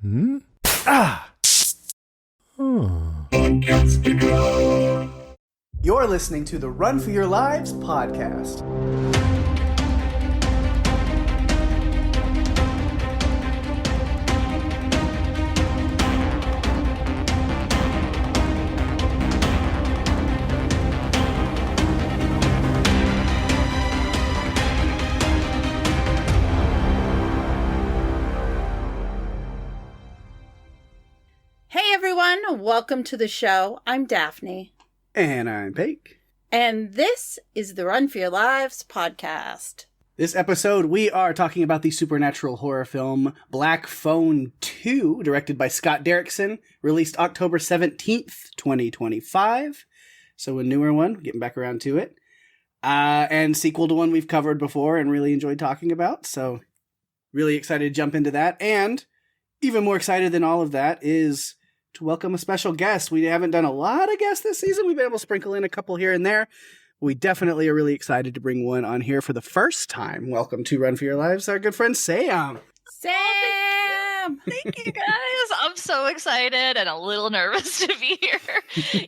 Hmm? Ah! You're listening to the Run for Your Lives podcast. Hey everyone, welcome to the show. I'm Daphne. And I'm Pake. And this is the Run for Your Lives podcast. This episode, we are talking about the supernatural horror film Black Phone 2, directed by Scott Derrickson, released October 17th, 2025. So a newer one, getting back around to it. And sequel to one we've covered before and really enjoyed talking about. So really excited to jump into that. And even more excited than all of that is to welcome a special guest. We haven't done a lot of guests this season. We've been able to sprinkle in a couple here and there. We definitely are really excited to bring one on here for the first time. Welcome to Run for Your Lives, our good friend Sam. Sam! Thank you guys. I'm so excited and a little nervous to be here.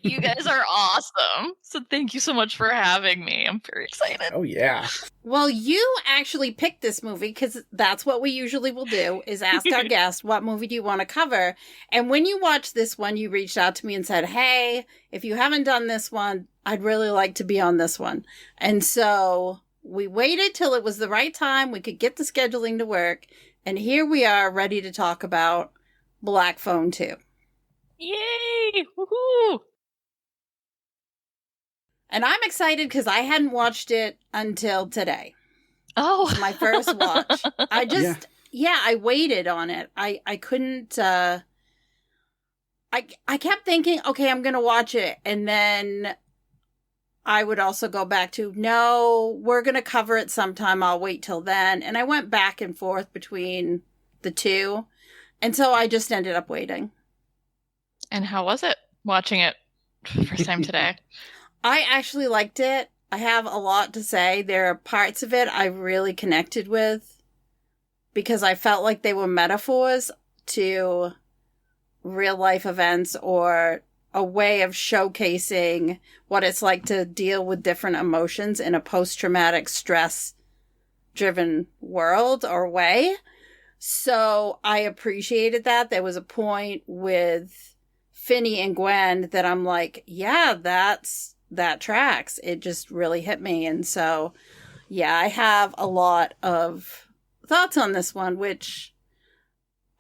You guys are awesome. So thank you so much for having me. I'm very excited. Oh, yeah. Well, you actually picked this movie because that's what we usually will do, is ask our guest, what movie do you want to cover? And when you watched this one, you reached out to me and said, hey, if you haven't done this one, I'd really like to be on this one. And so we waited till it was the right time. We could get the scheduling to work. And here we are ready to talk about Black Phone 2. Yay! Woohoo! And I'm excited because I hadn't watched it until today. Oh. My first watch. I waited on it. I couldn't, I kept thinking, okay, I'm going to watch it. And then I would also go back to, no, we're going to cover it sometime. I'll wait till then. And I went back and forth between the two. And so I just ended up waiting. And how was it watching it for the first time today? I actually liked it. I have a lot to say. There are parts of it I really connected with because I felt like they were metaphors to real life events or a way of showcasing what it's like to deal with different emotions in a post-traumatic stress-driven world or way. So I appreciated that. There was a point with Finney and Gwen that I'm like, yeah, that tracks. It just really hit me. And so, yeah, I have a lot of thoughts on this one, which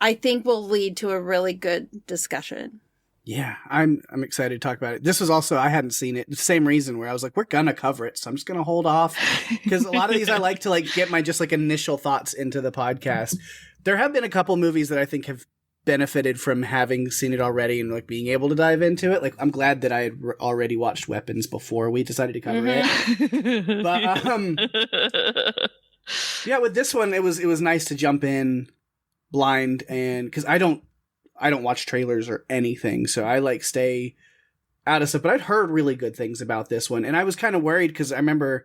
I think will lead to a really good discussion. Yeah, I'm excited to talk about it. This was also, I hadn't seen it. The same reason where I was like, we're going to cover it. So I'm just going to hold off because a lot of these I like to get my just initial thoughts into the podcast. There have been a couple movies that I think have benefited from having seen it already and being able to dive into it. I'm glad that I had already watched Weapons before we decided to cover it. But yeah, with this one, it was nice to jump in blind, and because I don't watch trailers or anything, so I stay out of stuff. But I'd heard really good things about this one, and I was kind of worried because I remember,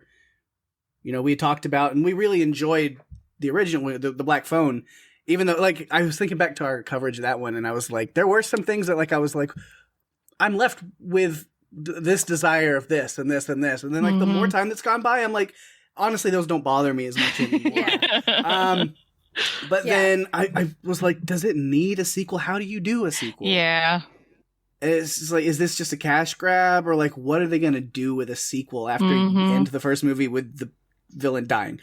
we had talked about and we really enjoyed the original, the Black Phone. Even though, I was thinking back to our coverage of that one, and I was like, there were some things that, I was like, I'm left with this desire of this and this and this. And then, the more time that's gone by, I'm like, honestly, those don't bother me as much anymore. But then I was like, does it need a sequel? How do you do a sequel? Yeah. It's just is this just a cash grab? Or, what are they going to do with a sequel after you end the first movie with the villain dying?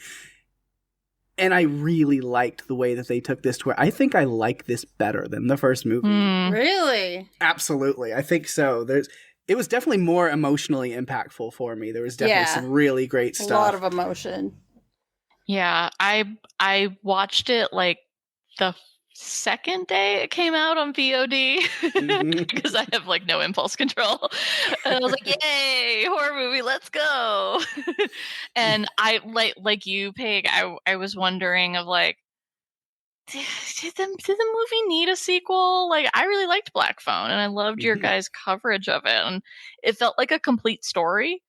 And I really liked the way that they took this to where I think I like this better than the first movie. Really? Absolutely. I think so. It was definitely more emotionally impactful for me. There was definitely some really great stuff. A lot of emotion. Yeah, I watched it the second day it came out on VOD because I have no impulse control. And I was like, yay, horror movie, let's go. And I like you, Peg, I was wondering of did the movie need a sequel? I really liked Black Phone and I loved your guys' coverage of it, and it felt like a complete story.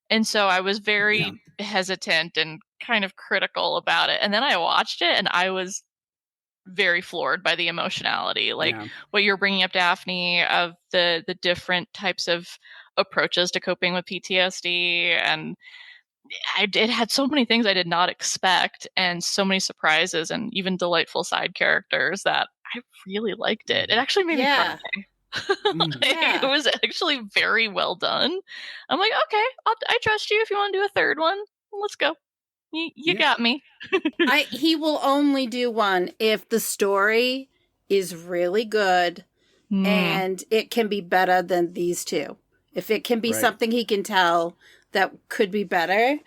And so I was very hesitant and kind of critical about it. And then I watched it and I was very floored by the emotionality. Like Yeah. what you're bringing up, Daphne, of the different types of approaches to coping with PTSD, and it had so many things I did not expect, and so many surprises, and even delightful side characters that I really liked it. It actually made me cry. It was actually very well done. I'm like, okay, I trust you. If you want to do a third one, let's go. You got me. He will only do one if the story is really good and it can be better than these two. If it can be something he can tell that could be better.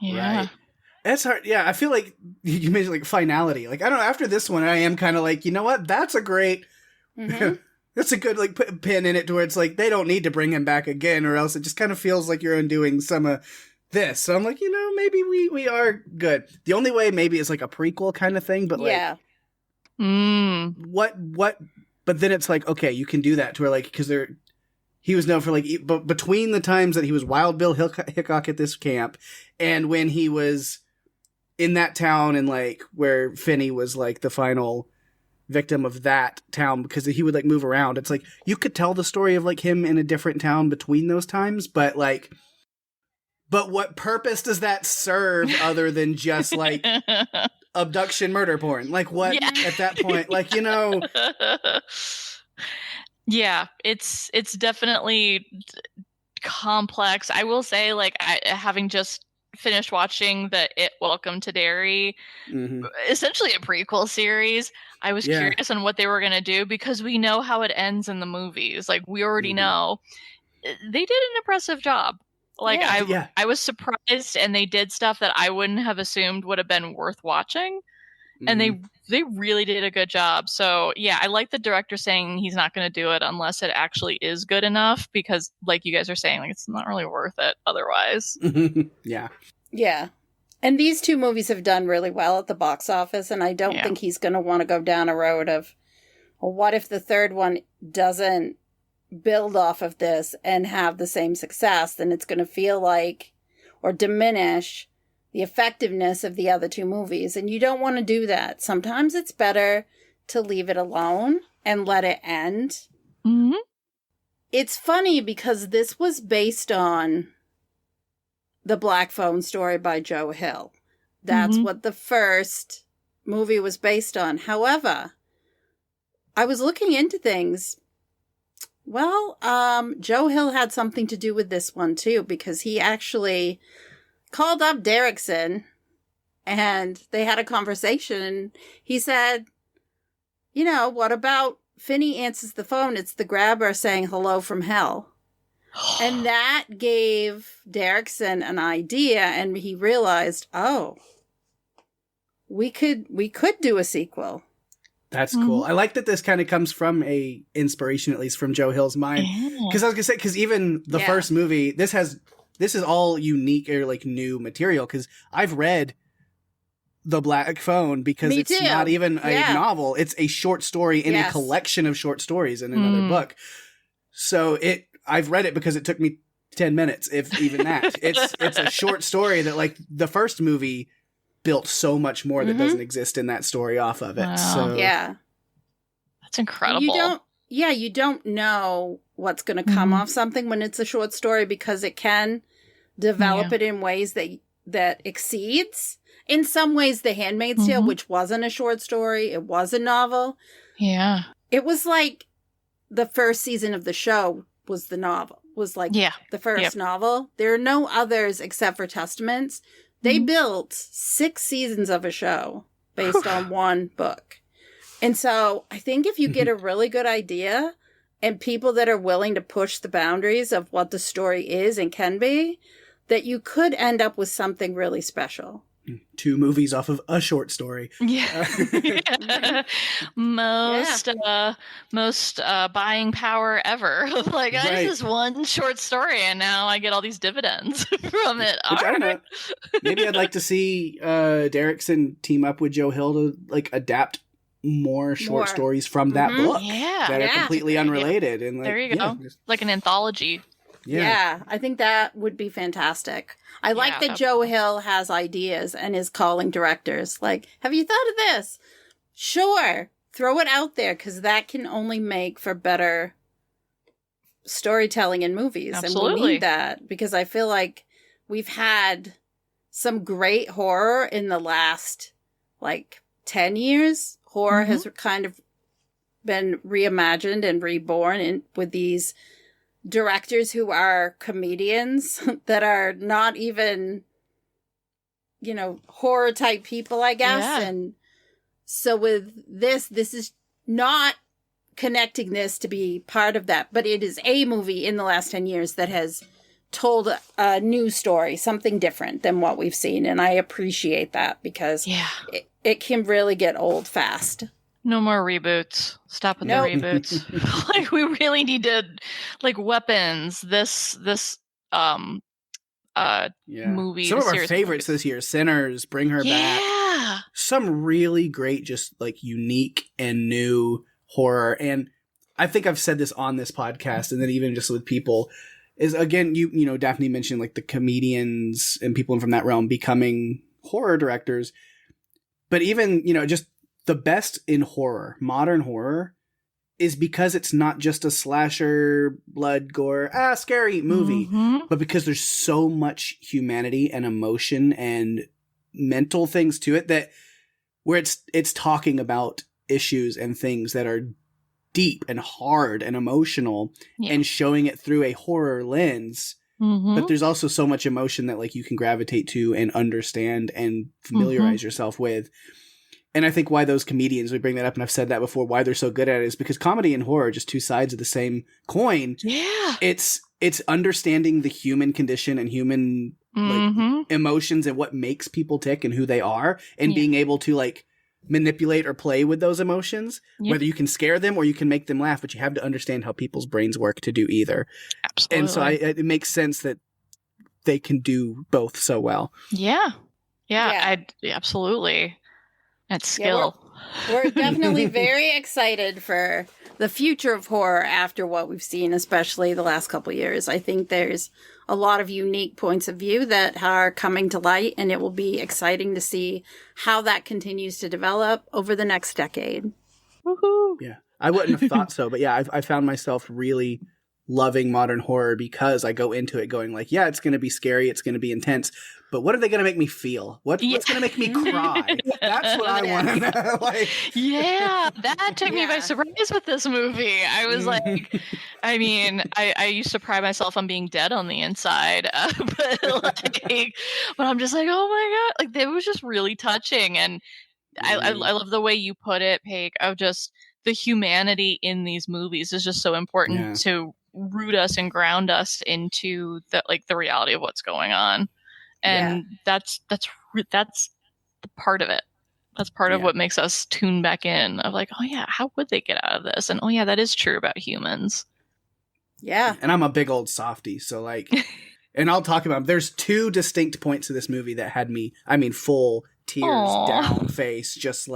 Yeah. Right. That's hard. Yeah, I feel like you mentioned like finality. Like, I don't know, after this one, I am kind of like, you know what? That's a great... That's a good like put a pin in it to where it's like they don't need to bring him back again, or else it just kind of feels like you're undoing some of this. So I'm like, you know, maybe we are good. The only way maybe is like a prequel kind of thing, but like, what? But then it's like, okay, you can do that to where like because he was known for like but between the times that he was Wild Bill Hickok at this camp and when he was in that town and like where Finney was like the final victim of that town because he would like move around. It's like you could tell the story of like him in a different town between those times, but what purpose does that serve other than just like abduction murder porn? Like what at that point? Like, you know. Yeah, it's definitely complex. I will say, like, having just finished watching the It Welcome to Derry, essentially a prequel series, I was curious on what they were going to do because we know how it ends in the movies. Like, we already know. They did an impressive job. Like, I was surprised, and they did stuff that I wouldn't have assumed would have been worth watching. And they really did a good job. So, yeah, I like the director saying he's not going to do it unless it actually is good enough because, like you guys are saying, like it's not really worth it otherwise. Yeah. And these two movies have done really well at the box office, and I don't think he's going to want to go down a road of, well, what if the third one doesn't build off of this and have the same success? Then it's going to feel like, or diminish the effectiveness of the other two movies. And you don't want to do that. Sometimes it's better to leave it alone and let it end. It's funny because this was based on the Black Phone story by Joe Hill. That's what the first movie was based on. However, I was looking into things. Well, Joe Hill had something to do with this one too, because he actually called up Derrickson and they had a conversation and he said, you know, what about Finney answers the phone? It's the grabber saying hello from hell. And that gave Derrickson an idea and he realized, oh, we could do a sequel. That's cool. I like that this kind of comes from a inspiration, at least from Joe Hill's mind. Because I was going to say, because even the first movie, this is all unique or like new material because I've read The Black Phone because it's not even a novel. It's a short story in a collection of short stories in another book. So I've read it because it took me 10 minutes, if even that. It's a short story that like the first movie built so much more that doesn't exist in that story off of it. Wow. So that's incredible. You don't know what's going to come off something when it's a short story because it can develop it in ways that exceeds. In some ways, The Handmaid's Tale, which wasn't a short story, it was a novel. Yeah. It was like the first season of the show was the novel, was like the first novel. There are no others except for Testaments. They built 6 seasons of a show based on one book. And so I think if you get a really good idea and people that are willing to push the boundaries of what the story is and can be, that you could end up with something really special. 2 movies off of a short story. Most buying power ever. Like, I did this one short story and now I get all these dividends from it. Which, I don't know. Maybe I'd like to see Derrickson team up with Joe Hill to like adapt more short stories from that book that are completely unrelated. And like, there you go. Like an anthology. Yeah, I think that would be fantastic. I like that Joe Hill has ideas and is calling directors like, have you thought of this? Sure. Throw it out there, because that can only make for better storytelling in movies. Absolutely. And we need that, because I feel like we've had some great horror in the last, 10 years. Horror has kind of been reimagined and reborn with these directors who are comedians that are not even, horror type people, I guess. Yeah. And so with this is not connecting this to be part of that, but it is a movie in the last 10 years that has told a new story, something different than what we've seen. And I appreciate that, because it can really get old fast. No more reboots. Stop with the reboots. We really need to, weapons. This movie. Some of our favorites this year: Sinners, Bring Her Back. Some really great, just unique and new horror. And I think I've said this on this podcast, and then even just with people, is again, Daphne mentioned the comedians and people from that realm becoming horror directors. But even, just the best in horror, modern horror, is because it's not just a slasher, blood, gore, scary movie, but because there's so much humanity and emotion and mental things to it that where it's talking about issues and things that are deep and hard and emotional and showing it through a horror lens. But there's also so much emotion that you can gravitate to and understand and familiarize yourself with. And I think why those comedians, we bring that up, and I've said that before, why they're so good at it is because comedy and horror are just two sides of the same coin. Yeah. It's understanding the human condition and human emotions and what makes people tick and who they are, and being able to manipulate or play with those emotions, whether you can scare them or you can make them laugh, but you have to understand how people's brains work to do either. Absolutely. And so it makes sense that they can do both so well. Yeah. Absolutely. That's skill. We're definitely very excited for the future of horror after what we've seen, especially the last couple of years. I think there's a lot of unique points of view that are coming to light, and it will be exciting to see how that continues to develop over the next decade. Woohoo! Yeah, I wouldn't have thought so, but yeah, I found myself really loving modern horror because I go into it going it's going to be scary, it's going to be intense, but what are they going to make me feel? What's going to make me cry? That's what I want to know. That took me by surprise with this movie. I was I used to pride myself on being dead on the inside, but I'm just oh my god, it was just really touching, and I love the way you put it, Pake, of just the humanity in these movies is just so important to root us and ground us into the reality of what's going on. And that's the part of it. That's part of what makes us tune back in of how would they get out of this? And that is true about humans. Yeah. And I'm a big old softie, so and I'll talk about them. There's two distinct points of this movie that had me, full tears down face, just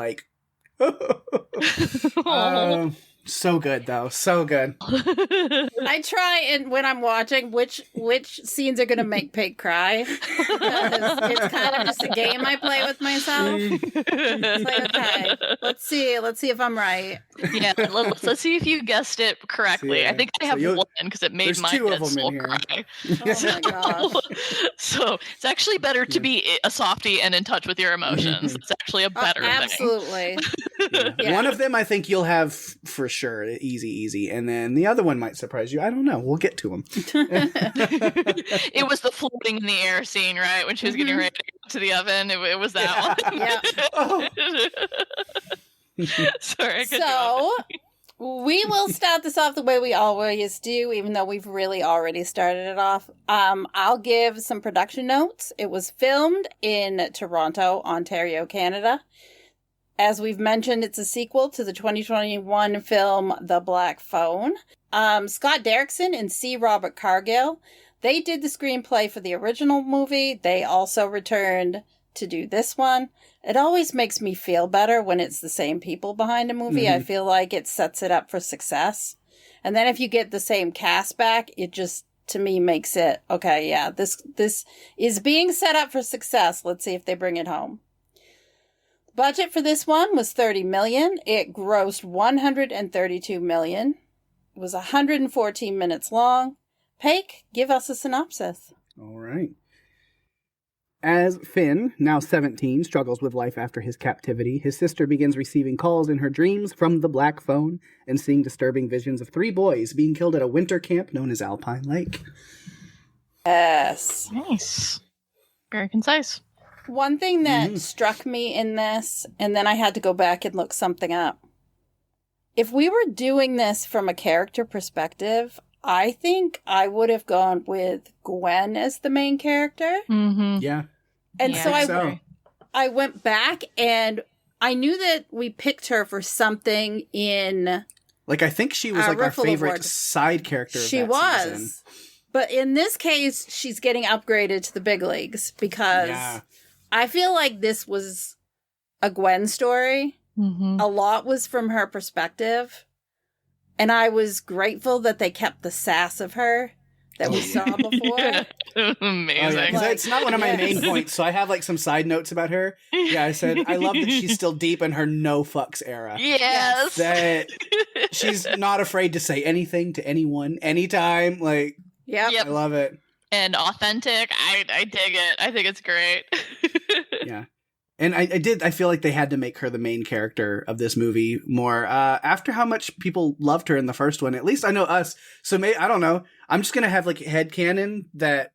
so good though, so good. I try, and when I'm watching, which scenes are going to make Pig cry, because it's kind of just a game I play with myself. It's okay, let's see if I'm right. Yeah, let's see if you guessed it correctly. I think I have one because it made my dead soul cry. Oh my gosh! So it's actually better to be a softie and in touch with your emotions. It's actually a better thing. Absolutely. One of them I think you'll have for sure, easy, and then the other one might surprise you. I don't know. We'll get to them. It was the floating in the air scene, right? When she was getting ready to go to the oven. It was that one. Yeah. Oh. Sorry. So we will start this off the way we always do, even though we've really already started it off. I'll give some production notes. It was filmed in Toronto, Ontario, Canada. As we've mentioned, it's a sequel to the 2021 film The Black Phone. Scott Derrickson and C. Robert Cargill, they did the screenplay for the original movie. They also returned to do this one. It always makes me feel better when it's the same people behind a movie. I feel like it sets it up for success. And then if you get the same cast back, it just, to me, makes it, okay, yeah, this is being set up for success. Let's see if they bring it home. Budget for this one was $30 million. It grossed $132 million. It was 114 minutes long. Pake, give us a synopsis. All right. As Finn, now 17, struggles with life after his captivity, his sister begins receiving calls in her dreams from the Black Phone and seeing disturbing visions of 3 boys being killed at a winter camp known as Alpine Lake. Yes. Nice. Very concise. One thing that struck me in this, and then I had to go back and look something up. If we were doing this from a character perspective, I think I would have gone with Gwen as the main character. Mm-hmm. Yeah. And Yeah, so I went back and I knew that we picked her for something in... Like, I think she was like our favorite side character of She that was. season. But in this case, she's getting upgraded to the big leagues because I feel like this was a Gwen story. Mm-hmm. A lot was from her perspective. And I was grateful that they kept the sass of her that we saw before. Amazing. Because it's not one of my main points, so I have like some side notes about her. Yeah, I said, I love that she's still deep in her no fucks era. Yes. That she's not afraid to say anything to anyone, anytime. Like, Yep. I love it. And authentic. I dig it. I think it's great. Yeah. And I feel like they had to make her the main character of this movie more. After how much people loved her in the first one, at least I know us. So I don't know. I'm just going to have like headcanon that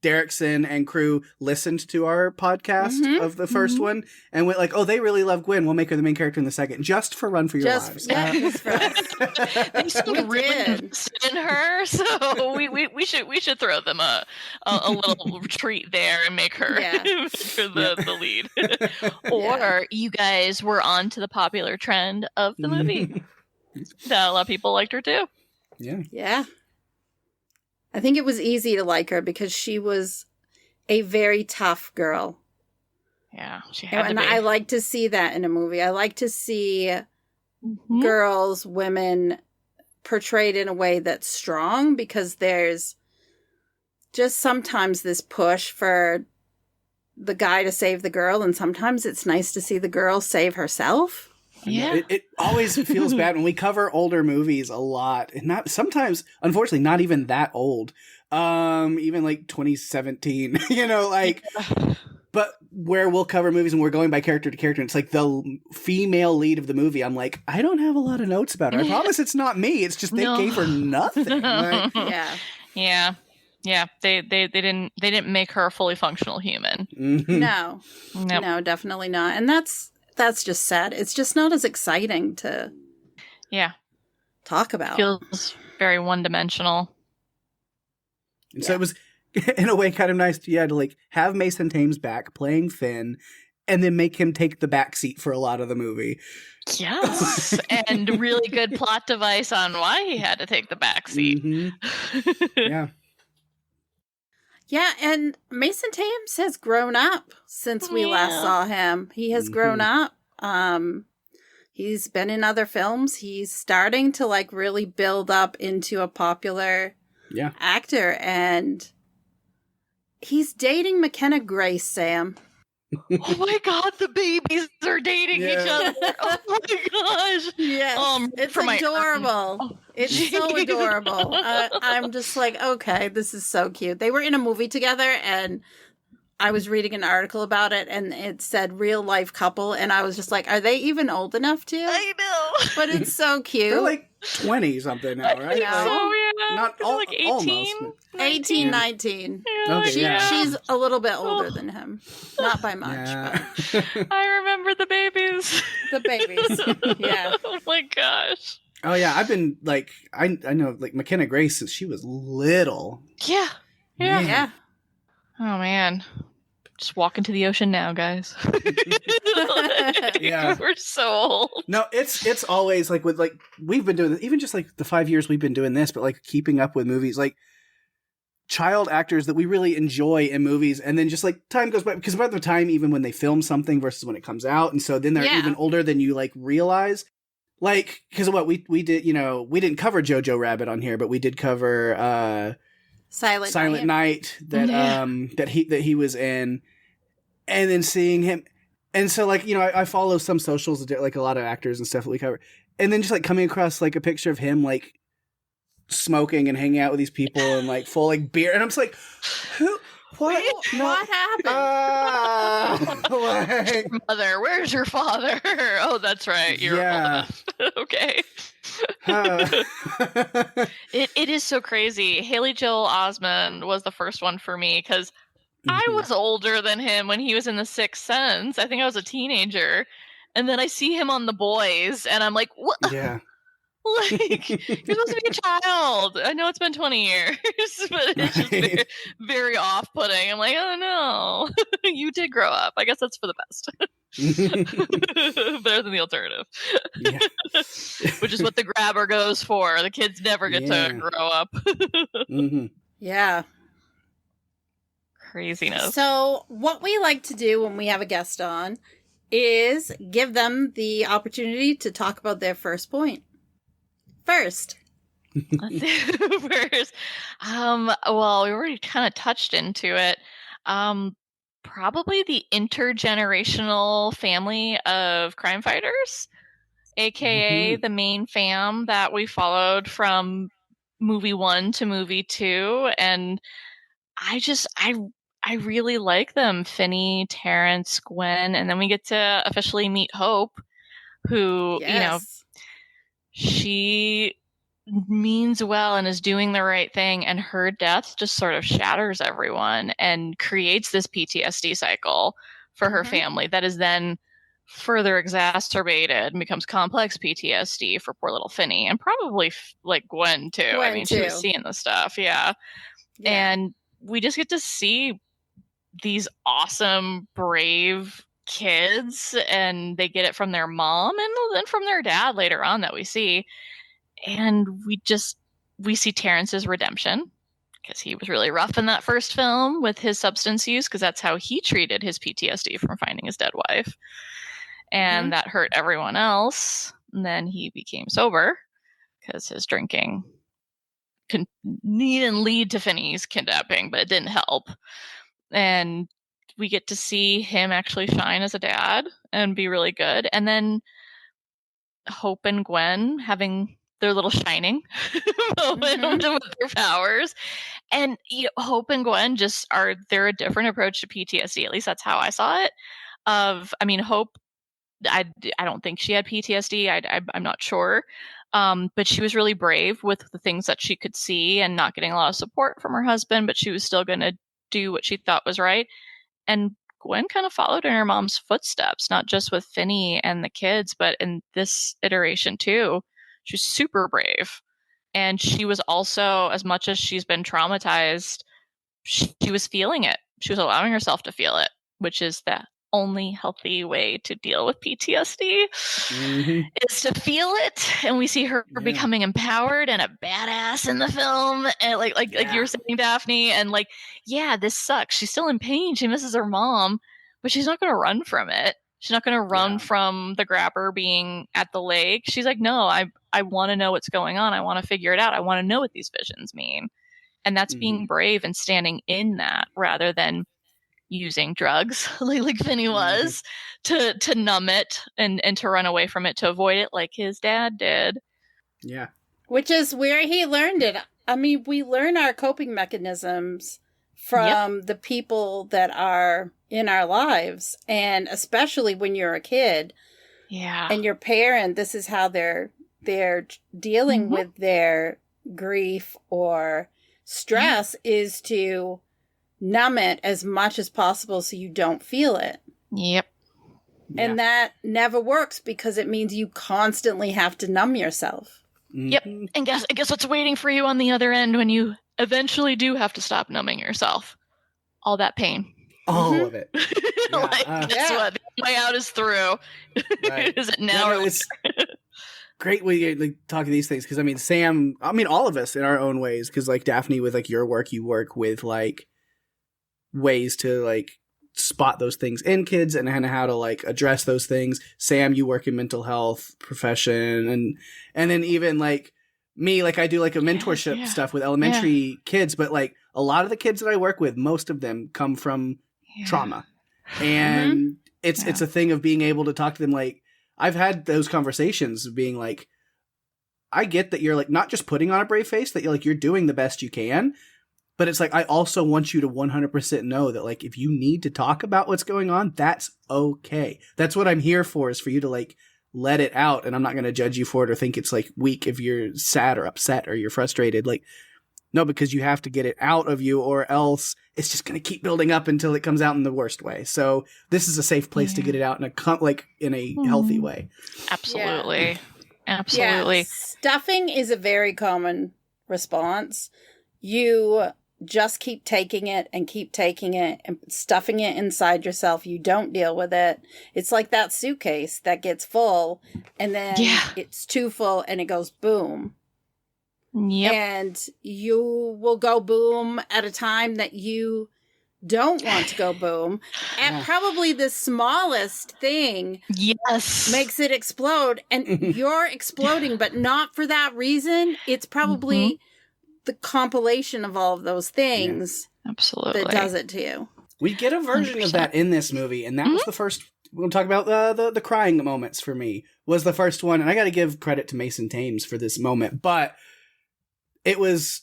Derrickson and crew listened to our podcast of the first one and went like, oh, they really love Gwen. We'll make her the main character in the second, just for Run for Your Lives. Yeah, just for us. They still really invested in her, so we should throw them a little treat there and make her the lead. Or you guys were on to the popular trend of the movie. That a lot of people liked her too. Yeah. Yeah. I think it was easy to like her because she was a very tough girl. Yeah, she had to be. And I like to see that in a movie. I like to see girls, women portrayed in a way that's strong because there's just sometimes this push for the guy to save the girl, and sometimes it's nice to see the girl save herself. Yeah. It always feels bad when we cover older movies a lot, and not sometimes, unfortunately, not even that old. Even like 2017, but where we'll cover movies and we're going by character to character, and it's like the female lead of the movie. I'm like, I don't have a lot of notes about her. I promise it's not me. It's just they gave her nothing. Like, yeah. They didn't make her a fully functional human. No, definitely not. And that's just sad. It's just not as exciting to talk about. Feels very one-dimensional. And so it was, in a way, kind of nice to like have Mason Thames back playing Finn, and then make him take the back seat for a lot of the movie. Yes, and really good plot device on why he had to take the back seat. Yeah. Yeah, and Mason Thames has grown up since we last saw him. He has grown up. He's been in other films. He's starting to like really build up into a popular actor, and he's dating McKenna Grace, Sam. Oh my god, the babies are dating each other. Oh my gosh. Yes. It's adorable. It's so adorable. I'm just like, okay, this is so cute. They were in a movie together, and I was reading an article about it, and it said real life couple, and I was just like, are they even old enough to? I know. But it's so cute. They're like 20 something now, right? So, yeah. Not like 18? Almost. 18, 19. Yeah, Okay, She's a little bit older than him. Not by much, but I remember the babies. the babies. Yeah. Oh my gosh. Oh yeah, I've been like, I know like McKenna Grace since she was little. Yeah. Yeah. Oh man. Just walk into the ocean now, guys. Yeah. We're so old. No, it's always like with like we've been doing this, even just like the 5 years we've been doing this, but like keeping up with movies, like child actors that we really enjoy in movies, and then just like time goes by, because by the time even when they film something versus when it comes out, and so then they're even older than you like realize. Like, because what we did, we didn't cover Jojo Rabbit on here, but we did cover Silent Night that that he was in, and then seeing him, And so, like, you know, I follow some socials, like a lot of actors and stuff that we cover. And then just, like, coming across, like, a picture of him, like, smoking and hanging out with these people and, like, full, like, beer. And I'm just like, who? What? What happened? Like, Mother, where's your father? Oh, that's right. You're old enough. Okay. It is so crazy. Haley Joel Osment was the first one for me because I was older than him when he was in The Sixth Sense. I think I was a teenager. And then I see him on The Boys, and I'm like, what? Yeah. Like, you're supposed to be a child. I know it's been 20 years, but it's just very, very off-putting. I'm like, oh no, you did grow up. I guess that's for the best. Better than the alternative. Yeah. Which is what the grabber goes for. The kids never get to grow up. Yeah. Craziness. So what we like to do when we have a guest on is give them the opportunity to talk about their first point. First. Well, we already kind of touched into it. Probably the intergenerational family of crime fighters, aka the main fam that we followed from movie 1 to movie 2, and I really like them. Finney, Terrence, Gwen, and then we get to officially meet Hope, who, you know, she means well and is doing the right thing, and her death just sort of shatters everyone and creates this PTSD cycle for her family that is then further exacerbated and becomes complex PTSD for poor little Finney, and probably like Gwen too. I mean, she was seeing the stuff. Yeah. And we just get to see these awesome, brave kids, and they get it from their mom and then from their dad later on that we see. And we see Terrence's redemption, because he was really rough in that first film with his substance use, because that's how he treated his PTSD from finding his dead wife. And that hurt everyone else. And then he became sober because his drinking can lead to Finney's kidnapping, but it didn't help. And we get to see him actually shine as a dad and be really good. And then Hope and Gwen having their little shining moment with their powers. And Hope and Gwen they're a different approach to PTSD. At least that's how I saw it. Hope, I don't think she had PTSD. I'm not sure. But she was really brave with the things that she could see and not getting a lot of support from her husband, but she was still going to do what she thought was right. And Gwen kind of followed in her mom's footsteps, not just with Finney and the kids, but in this iteration too. She was super brave. And she was also, as much as she's been traumatized, she was feeling it. She was allowing herself to feel it, which is the only healthy way to deal with PTSD is to feel it. And we see her becoming empowered and a badass in the film. And like you were saying, Daphne, and this sucks. She's still in pain. She misses her mom, but she's not going to run from it. She's not going to run from the grabber being at the lake. She's like, no, I want to know what's going on. I want to figure it out. I want to know what these visions mean. And that's being brave and standing in that rather than using drugs like Finney was to numb it and to run away from it, to avoid it like his dad did. Yeah. Which is where he learned it. I mean, we learn our coping mechanisms from the people that are in our lives. And especially when you're a kid and your parent, this is how they're dealing with their grief or stress is to numb it as much as possible so you don't feel it. Yep. And that never works because it means you constantly have to numb yourself. Yep. And guess what's waiting for you on the other end when you eventually do have to stop numbing yourself? All that pain. All of it. Guess what? The way out is through. Right. Is it now or it's great way you talk these things, because Sam, all of us in our own ways, because Daphne, with your work, you work with ways to spot those things in kids and how to address those things. Sam, you work in mental health profession, and then even me, I do a mentorship stuff with elementary kids, but a lot of the kids that I work with, most of them come from trauma, and it's a thing of being able to talk to them. Like, I've had those conversations of being like, I get that you're like not just putting on a brave face, that you're doing the best you can, but it's like, I also want you to 100% know that like, if you need to talk about what's going on, that's okay. That's what I'm here for, is for you to like let it out. And I'm not going to judge you for it or think it's like weak if you're sad or upset or you're frustrated. Like, no, because you have to get it out of you, or else it's just going to keep building up until it comes out in the worst way. So this is a safe place to get it out in a healthy way. Absolutely. Yeah. Absolutely. Yeah, stuffing is a very common response. You just keep taking it and stuffing it inside yourself. You don't deal with it. It's like that suitcase that gets full and then it's too full and it goes boom. Yep. And you will go boom at a time that you don't want to go boom. And probably the smallest thing makes it explode. And you're exploding, but not for that reason. It's probably the compilation of all of those things that does it to you. We get a version 100%. Of that in this movie, and that was the first. We'll talk about the crying moments for me. Was the first one, and I got to give credit to Mason Thames for this moment, but it was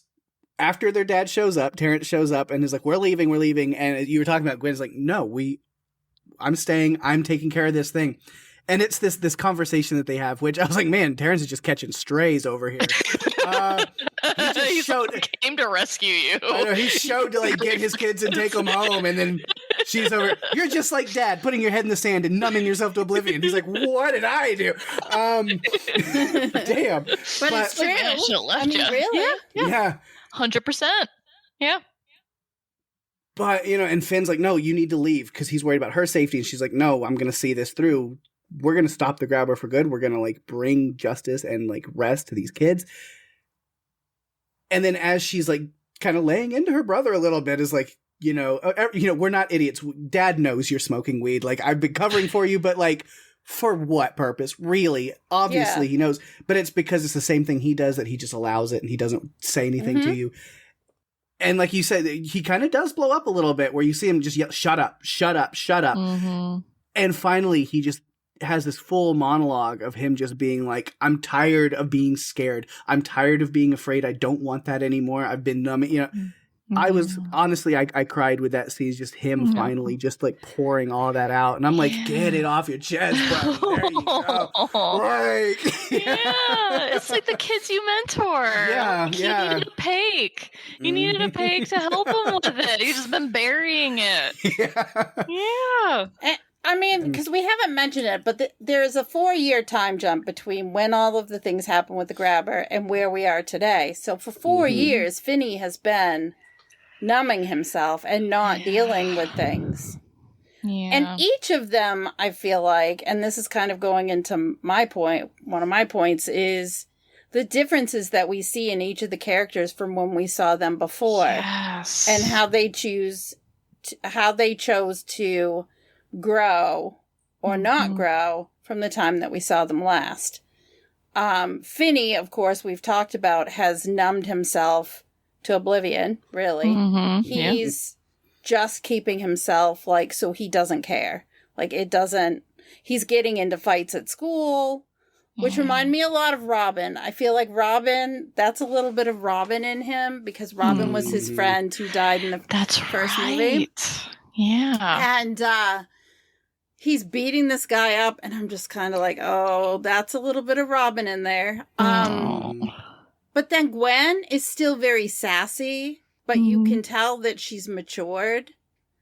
after their dad shows up, Terrence shows up and is like, we're leaving. And you were talking about Gwen's like, no, I'm staying. I'm taking care of this thing. And it's this conversation that they have, which I was like, man, Terrence is just catching strays over here. He came to rescue you. I know, he showed to like get his kids and take them home. And then she's over, you're just like dad, putting your head in the sand and numbing yourself to oblivion. He's like, what did I do? Damn. But it's true. I should have left you. Really? Yeah. 100%. Yeah. But, and Finn's like, no, you need to leave because he's worried about her safety. And she's like, no, I'm going to see this through. We're going to stop the grabber for good. We're going to like bring justice and like rest to these kids. And then as she's like kind of laying into her brother a little bit is like, we're not idiots. Dad knows you're smoking weed. Like, I've been covering for you, but like, for what purpose? Really? Obviously he knows, but it's because it's the same thing he does, that he just allows it and he doesn't say anything to you. And like you said, he kind of does blow up a little bit where you see him just yell, shut up, shut up, shut up. And finally he just has this full monologue of him just being like, I'm tired of being scared. I'm tired of being afraid. I don't want that anymore. I've been numb. I was honestly, I cried with that scene. Just him finally just like pouring all that out. And I'm like, get it off your chest, bro. There you go. Right. It's like the kids you mentor. You needed a Pake. You needed a Pake to help him with it. You've just been burying it. I mean, because we haven't mentioned it, but there's a 4-year time jump between when all of the things happened with the grabber and where we are today. So for 4 years, Finney has been numbing himself and not dealing with things. And each of them, I feel like, and this is kind of going into my point, one of my points is the differences that we see in each of the characters from when we saw them before. And how they chose to grow or not grow from the time that we saw them last. Finney, of course, we've talked about, has numbed himself to oblivion, really. He's just keeping himself, like, so he doesn't care. Like, he's getting into fights at school, which remind me a lot of Robin. I feel like Robin, that's a little bit of Robin in him, because Robin was his friend who died in the first movie. And, he's beating this guy up, and I'm just kind of like, oh, that's a little bit of Robin in there. But then Gwen is still very sassy, but you can tell that she's matured.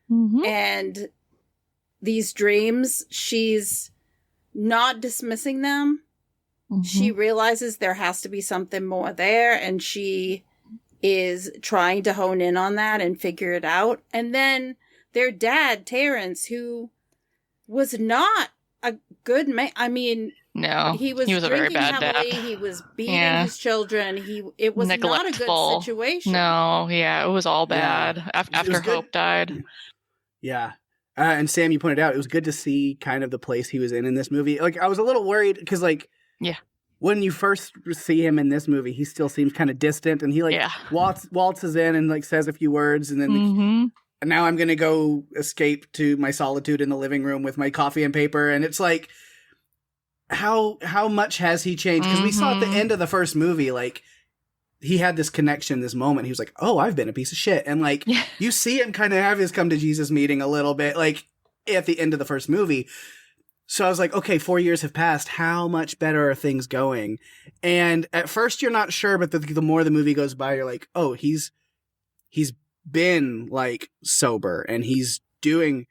And these dreams, she's not dismissing them. She realizes there has to be something more there, and she is trying to hone in on that and figure it out. And then their dad, Terrence, who was not a good man. I mean, no, he was a very bad heavily, dad. He was beating his children. It was not a good situation. No, it was all bad after Hope died. And Sam, you pointed out, it was good to see kind of the place he was in this movie. Like, I was a little worried because, like, when you first see him in this movie, he still seems kind of distant, and he like waltzes in and like says a few words, and then now I'm going to go escape to my solitude in the living room with my coffee and paper. And it's like, how much has he changed? Because we saw at the end of the first movie, like, he had this connection, this moment. He was like, oh, I've been a piece of shit. And like, you see him kind of have his come to Jesus meeting a little bit, like at the end of the first movie. So I was like, okay, 4 years have passed. How much better are things going? And at first you're not sure, but the more the movie goes by, you're like, oh, he's been like sober and he's doing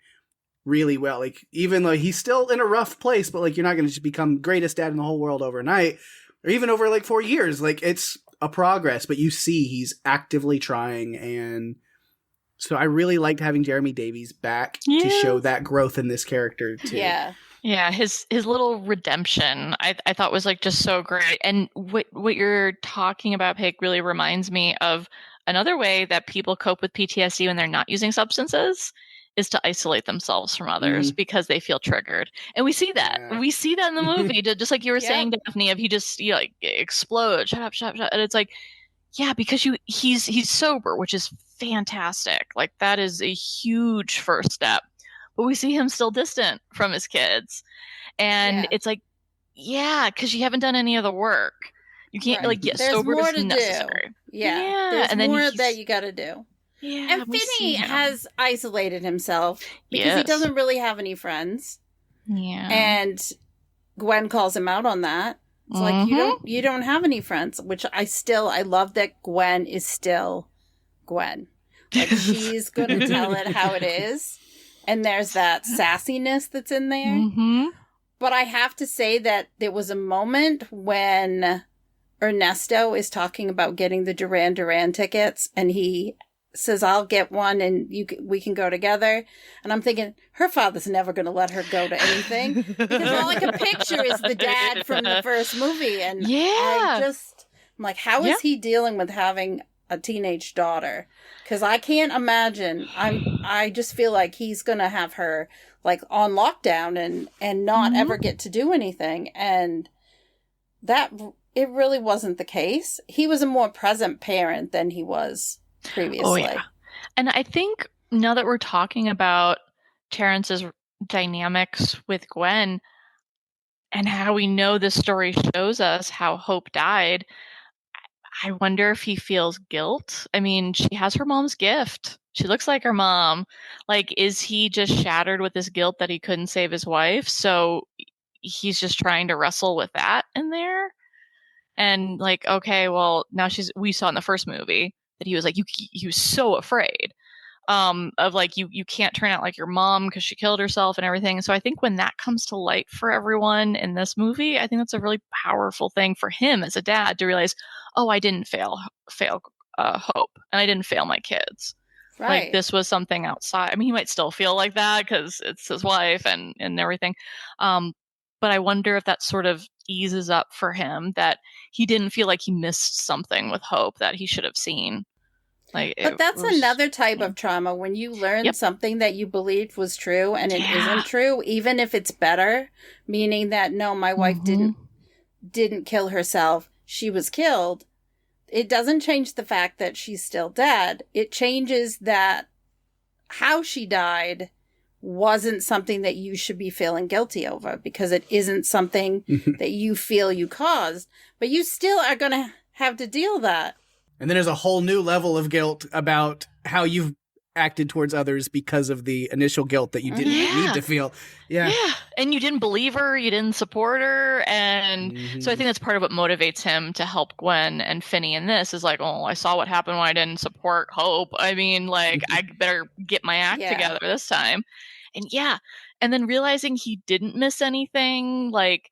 really well. Like, even though he's still in a rough place, but like, you're not going to just become greatest dad in the whole world overnight or even over like 4 years. Like, it's a progress, but you see he's actively trying. And so I really liked having Jeremy Davies back to show that growth in this character too. Yeah, his little redemption I thought was like just so great. And what you're talking about, Pake, really reminds me of another way that people cope with PTSD when they're not using substances is to isolate themselves from others because they feel triggered. And we see that. Yeah. We see that in the movie. Just like you were saying, Daphne, if he just like explodes, shut up. And it's like, yeah, because he's sober, which is fantastic. Like, that is a huge first step. But we see him still distant from his kids. And it's like, yeah, because you haven't done any of the work. You can't like get sober more is necessary. Yeah. There's and then more that you got to do. Yeah, and Finney has isolated himself because he doesn't really have any friends. Yeah. And Gwen calls him out on that. It's like, you don't have any friends, which I love that Gwen is still Gwen. Like, she's going to tell it how it is. And there's that sassiness that's in there. But I have to say that there was a moment when Ernesto is talking about getting the Duran Duran tickets, and he says, I'll get one and we can go together. And I'm thinking, her father's never going to let her go to anything because all I can picture is the dad from the first movie. And I'm like, how is he dealing with having a teenage daughter? Because I can't imagine. I just feel like he's going to have her like on lockdown and not ever get to do anything. And that it really wasn't the case. He was a more present parent than he was previously. Oh, yeah. And I think now that we're talking about Terrence's dynamics with Gwen and how we know this story shows us how Hope died, I wonder if he feels guilt. I mean, she has her mom's gift. She looks like her mom. Like, is he just shattered with this guilt that he couldn't save his wife? So he's just trying to wrestle with that in there. And like, okay, well, now we saw in the first movie that he was like, he was so afraid of like, you can't turn out like your mom because she killed herself and everything. So I think when that comes to light for everyone in this movie, I think that's a really powerful thing for him as a dad to realize, oh, I didn't fail Hope, and I didn't fail my kids. Right. Like, this was something outside. I mean, he might still feel like that because it's his wife and everything. But I wonder if that sort of eases up for him, that he didn't feel like he missed something with Hope that he should have seen. But that's another type of trauma, when you learn something that you believed was true and it isn't true, even if it's better, meaning that, no, my wife didn't kill herself, she was killed. It doesn't change the fact that she's still dead. It changes that how she died wasn't something that you should be feeling guilty over, because it isn't something that you feel you caused, but you still are going to have to deal with that. And then there's a whole new level of guilt about how you've acted towards others because of the initial guilt that you didn't need to feel. Yeah. And you didn't believe her, you didn't support her. And so I think that's part of what motivates him to help Gwen and Finney in this, is like, oh, I saw what happened when I didn't support Hope. I mean, like, I better get my act together this time. And then realizing he didn't miss anything, like,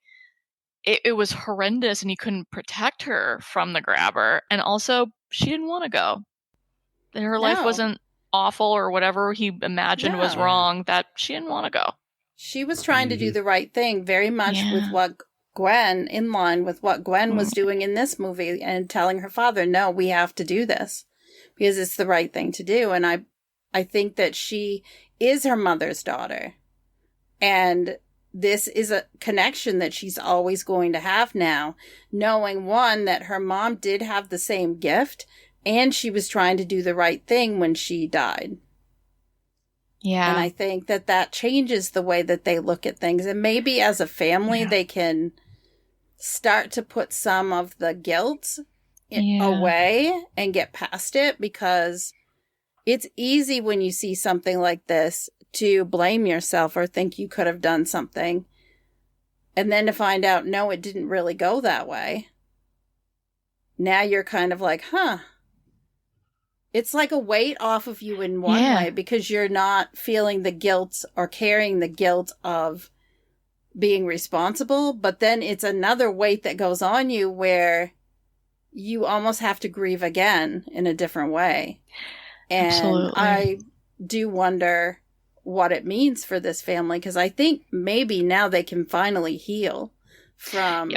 it was horrendous and he couldn't protect her from the grabber. And also, she didn't want to go. Her life wasn't awful or whatever he imagined was wrong, that she didn't want to go. She was trying to do the right thing, very much with what Gwen, in line with what Gwen was doing in this movie, and telling her father, no, we have to do this because it's the right thing to do. And I think that she is her mother's daughter. And this is a connection that she's always going to have now, knowing, one, that her mom did have the same gift and she was trying to do the right thing when she died. Yeah. And I think that changes the way that they look at things. And maybe as a family, they can start to put some of the guilt away and get past it, because it's easy when you see something like this to blame yourself or think you could have done something. And then to find out, no, it didn't really go that way. Now you're kind of like, it's like a weight off of you in one way, because you're not feeling the guilt or carrying the guilt of being responsible. But then it's another weight that goes on you where you almost have to grieve again in a different way. And Absolutely. I do wonder what it means for this family, because I think maybe now they can finally heal from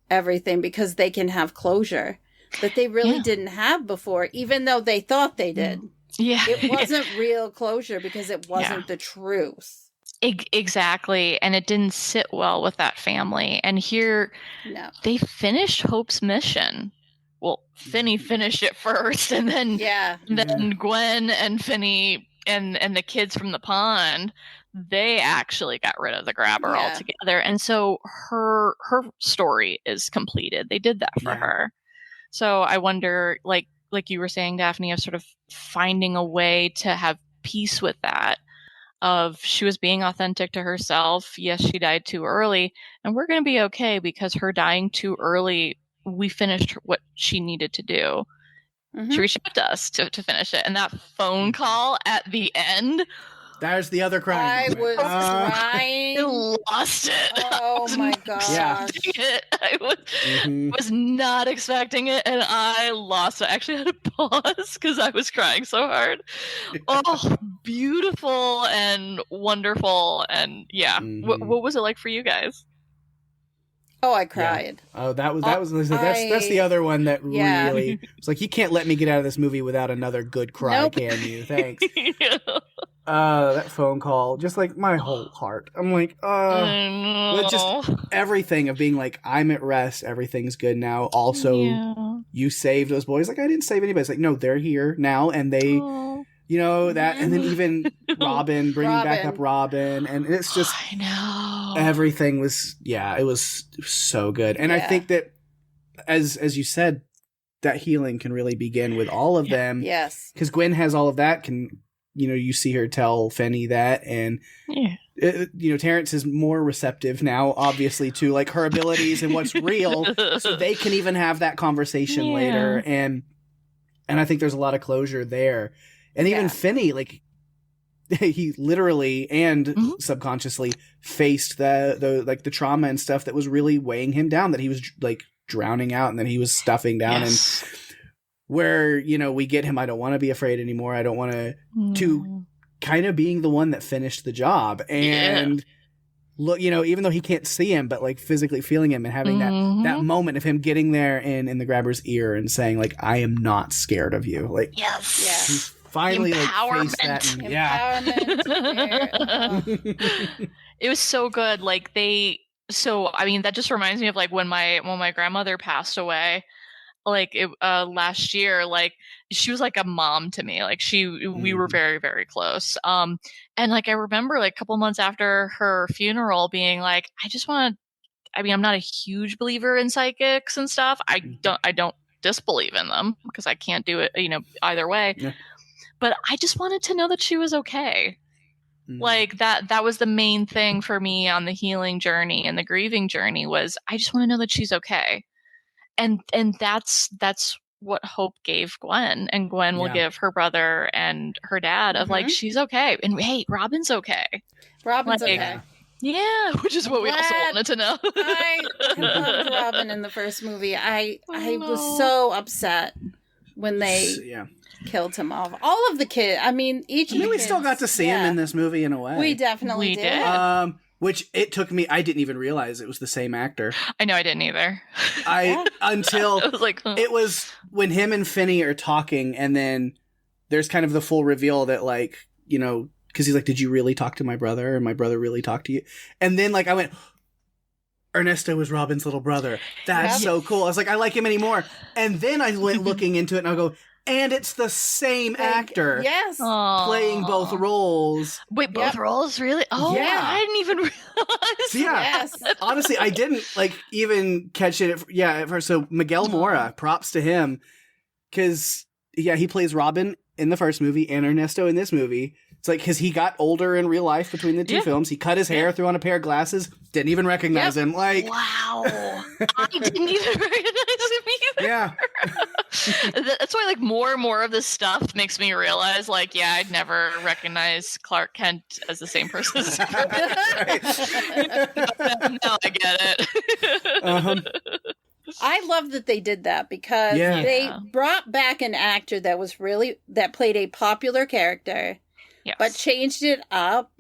everything, because they can have closure that they really didn't have before, even though they thought they did. Yeah. It wasn't real closure because it wasn't the truth. Exactly. And it didn't sit well with that family. And here they finished Hope's mission. Well, Finney finished it first, and then Gwen and Finney and the kids from the pond, they actually got rid of the grabber altogether. And so her story is completed. They did that for her. So I wonder, like you were saying, Daphne, of sort of finding a way to have peace with that, of she was being authentic to herself. Yes, she died too early, and we're going to be okay, because her dying too early, we finished what she needed to do. She reached out to us to finish it. And that phone call at the end. There's the other crying. I was crying. I lost it. Oh my gosh. I was not expecting it, and I lost it. I actually had to pause because I was crying so hard. Oh, beautiful and wonderful. And what was it like for you guys? Oh, I cried. Oh, that's the other one that really was like, you can't let me get out of this movie without another good cry, can you? Thanks. That phone call, just like my whole heart. I'm like, just everything of being like, I'm at rest, everything's good now. Also, you saved those boys. Like, I didn't save anybody. It's like, no, they're here now, and they. You know, that, and then even Robin, bringing back up Robin, and it's just, I know. Everything was, it was so good. And I think that, as you said, that healing can really begin with all of them. Yes. Because Gwen has all of that, you see her tell Finney that, and, Terrence is more receptive now, obviously, to, like, her abilities and what's real, so they can even have that conversation later, and I think there's a lot of closure there. And even Finney, like, he literally and subconsciously faced the trauma and stuff that was really weighing him down, that he was, like, drowning out and that he was stuffing down. And where, we get him, I don't want to be afraid anymore. I don't want to kind of being the one that finished the job. And look, even though he can't see him, but, like, physically feeling him and having that moment of him getting there and in the grabber's ear and saying, like, I am not scared of you. Like, he's finally, like, faced that. And, Empowerment. It was so good. Like, that just reminds me of, like, when my grandmother passed away, like, last year. Like, she was like a mom to me. Like, we were very, very close. And, like, I remember, like, a couple months after her funeral being like, I'm not a huge believer in psychics and stuff. I don't disbelieve in them, because I can't do it, either way. But I just wanted to know that she was okay. Like, that was the main thing for me on the healing journey and the grieving journey, was I just want to know that she's okay. And that's what Hope gave Gwen, and Gwen will give her brother and her dad, of like, she's okay. And hey, Robin's okay. Robin's okay. Yeah, which is what we also wanted to know. I loved Robin in the first movie. I was so upset when they killed him off. All of the kids. I mean, we still got to see him in this movie in a way. We definitely did. Which it took me. I didn't even realize it was the same actor. I know, I didn't either. Until I was like, it was when him and Finney are talking, and then there's kind of the full reveal that, like, because he's like, "Did you really talk to my brother? And my brother really talked to you?" And then, like, I went, Ernesto was Robin's little brother. That's so cool. I was like, I like him anymore. And then I went looking into it, and I go, and it's the same actor. Yes. Playing both roles. Wait, both roles? Really? Oh, Yeah. I didn't even realize. Yeah. Yes. Honestly, I didn't even catch it at first. So Miguel Mora, props to him, because he plays Robin in the first movie and Ernesto in this movie. It's like, because he got older in real life between the two films. He cut his hair, threw on a pair of glasses, didn't even recognize him. Like, wow. I didn't even recognize him either. Yeah. That's why, like, more and more of this stuff makes me realize, like, I'd never recognize Clark Kent as the same person as Superman. Now I get it. I love that they did that, because they brought back an actor that played a popular character, but changed it up.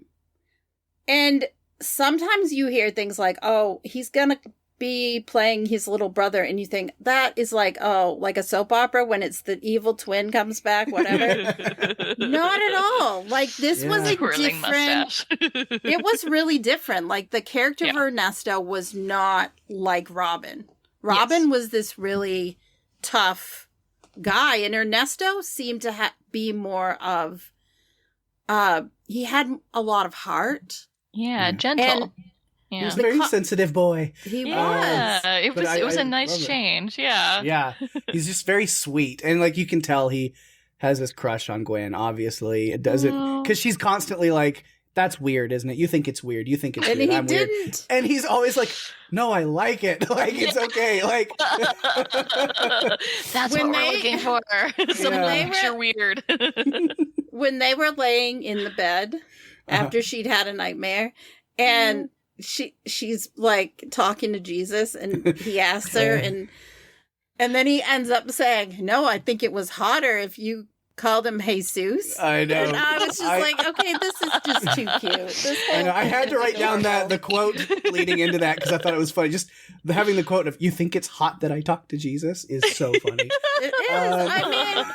And sometimes you hear things like, oh, he's gonna be playing his little brother, and you think that is like, oh, like a soap opera when it's the evil twin comes back, whatever. Not at all. Like, this was a different. It was really different. Like, the character of Ernesto was not like Robin. Robin was this really tough guy, and Ernesto seemed to be more of, he had a lot of heart. Yeah, gentle. And he was a very sensitive boy. He was. It was a nice love change. Yeah. Yeah. He's just very sweet. And, like, you can tell he has this crush on Gwen, obviously. It doesn't, because she's constantly like, that's weird, isn't it? You think it's weird. You think it's weird. I'm weird. And he's always like, no, I like it. Like, it's okay. Like, that's what we're looking for. Someone you're weird. When they were laying in the bed after she'd had a nightmare, and she's like talking to Jesus, and he asks her, and then he ends up saying, no, I think it was hotter if you called him Jesus. I know. And I was just like, okay, this is just too cute. I know. I had to write down the quote leading into that, because I thought it was funny. Just having the quote of, you think it's hot that I talk to Jesus, is so funny. It is. I mean,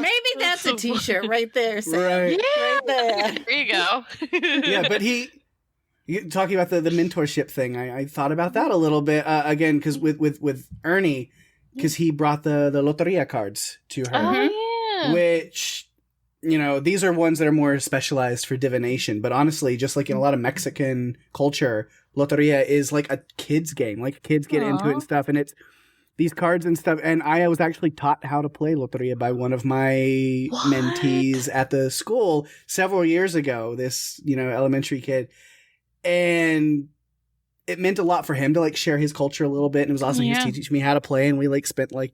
maybe that's a t-shirt right there. Sam. Right. Right there. There you go. Yeah, but talking about the mentorship thing, I thought about that a little bit, again, because with Ernie, because he brought the Loteria cards to her. Oh, yeah. Which, these are ones that are more specialized for divination. But honestly, just like in a lot of Mexican culture, Loteria is like a kid's game. Like, kids get into it and stuff. And it's these cards and stuff. And I was actually taught how to play Loteria by one of my mentees at the school several years ago. This, elementary kid. And it meant a lot for him to, like, share his culture a little bit. And it was awesome. He was teaching me how to play. And we, like, spent, like,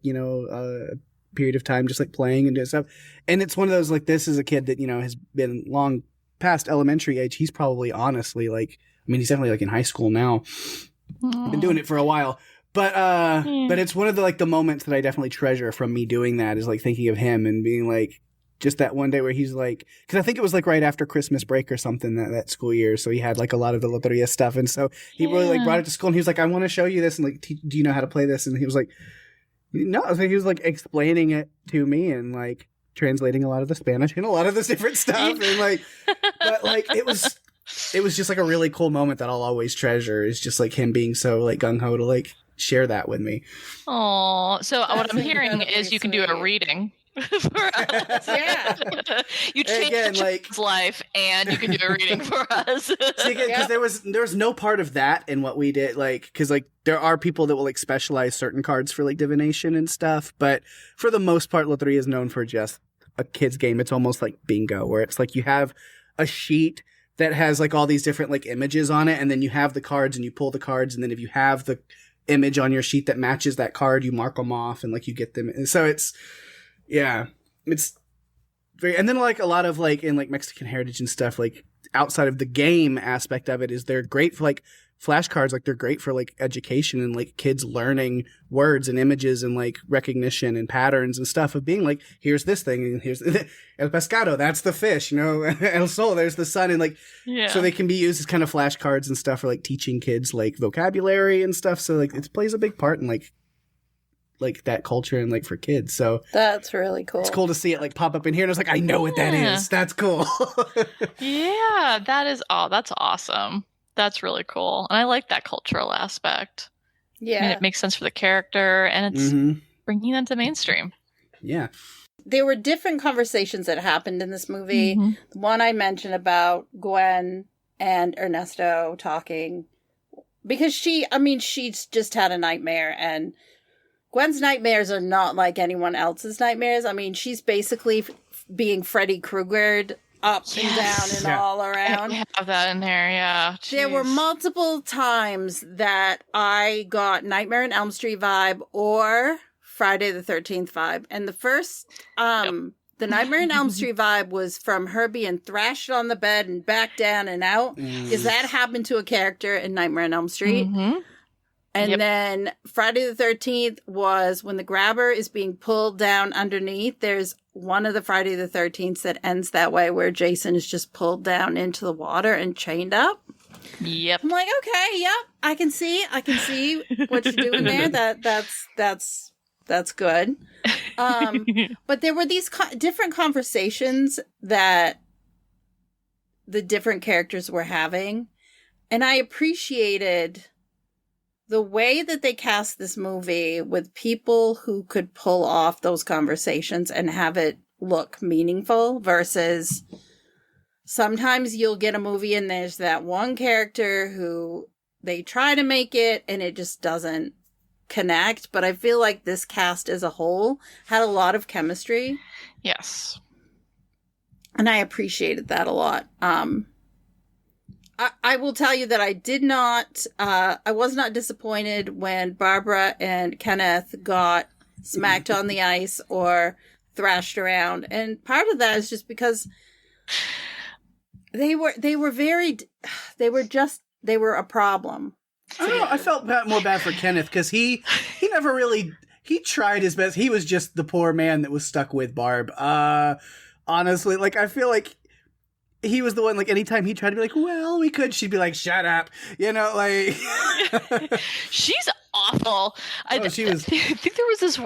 period of time just like playing and doing stuff. And it's one of those, like, this is a kid that has been long past elementary age. He's probably honestly, like, I mean, he's definitely like in high school now. Been doing it for a while, but it's one of the moments that I definitely treasure from me doing that, is like thinking of him and being like, just that one day where he's like, because I think it was like right after Christmas break or something that school year, so he had like a lot of the Loteria stuff, and so he really like brought it to school, and he was like, I want to show you this, and like, do you know how to play this? And he was like, no, so he was like explaining it to me and like translating a lot of the Spanish and a lot of this different stuff, and like, but like it was just like a really cool moment that I'll always treasure, is just like him being so like gung ho to like share that with me. Oh, so what I'm hearing is you can do a reading for us. Yeah. You changed his life, and you can do a reading for us. Because there was no part of that in what we did, like, because like there are people that will like specialize certain cards for like divination and stuff, but for the most part, Loteria is known for just a kid's game. It's almost like bingo, where it's like you have a sheet that has like all these different like images on it, and then you have the cards and you pull the cards, and then if you have the image on your sheet that matches that card, you mark them off and like you get them. And so it's very, and then like a lot of like in like Mexican heritage and stuff, like outside of the game aspect of it, is they're great for like flashcards. Like, they're great for like education and like kids learning words and images and like recognition and patterns and stuff, of being like, here's this thing, and here's el pescado, that's the fish, el sol, there's the sun, and like, so they can be used as kind of flashcards and stuff for like teaching kids like vocabulary and stuff. So like it plays a big part in like that culture and like for kids. So that's really cool. It's cool to see it like pop up in here, and I was like, I know what that is. That's cool. Yeah, that's awesome. That's really cool. And I like that cultural aspect. Yeah. I mean, it makes sense for the character, and it's bringing them to mainstream. Yeah. There were different conversations that happened in this movie. Mm-hmm. The one I mentioned about Gwen and Ernesto talking, because she's just had a nightmare, and Gwen's nightmares are not like anyone else's nightmares. I mean, she's basically being Freddy Kruegered up and down and all around. I have that in there, yeah. Jeez. There were multiple times that I got Nightmare on Elm Street vibe or Friday the 13th vibe. And the first, the Nightmare on Elm Street vibe was from her being thrashed on the bed and back down and out. Is that happened to a character in Nightmare on Elm Street? Mm-hmm. And then Friday the 13th was when the grabber is being pulled down underneath. There's one of the Friday the 13th that ends that way, where Jason is just pulled down into the water and chained up. Yep. I'm like, okay, yep, I can see what you're doing there. That's good. But there were these different conversations that the different characters were having, and I appreciated the way that they cast this movie with people who could pull off those conversations and have it look meaningful, versus sometimes you'll get a movie and there's that one character who they try to make it and it just doesn't connect. But I feel like this cast as a whole had a lot of chemistry. Yes. And I appreciated that a lot. I will tell you that I was not disappointed when Barbara and Kenneth got smacked on the ice or thrashed around. And part of that is just because they were a problem. I don't know. I felt more bad for Kenneth because he never really, he tried his best. He was just the poor man that was stuck with Barb. Honestly, like, I feel like he was the one, like, anytime he tried to be like, well, we could, she'd be like, shut up. You know, like. She's awful. She was. I think there was this,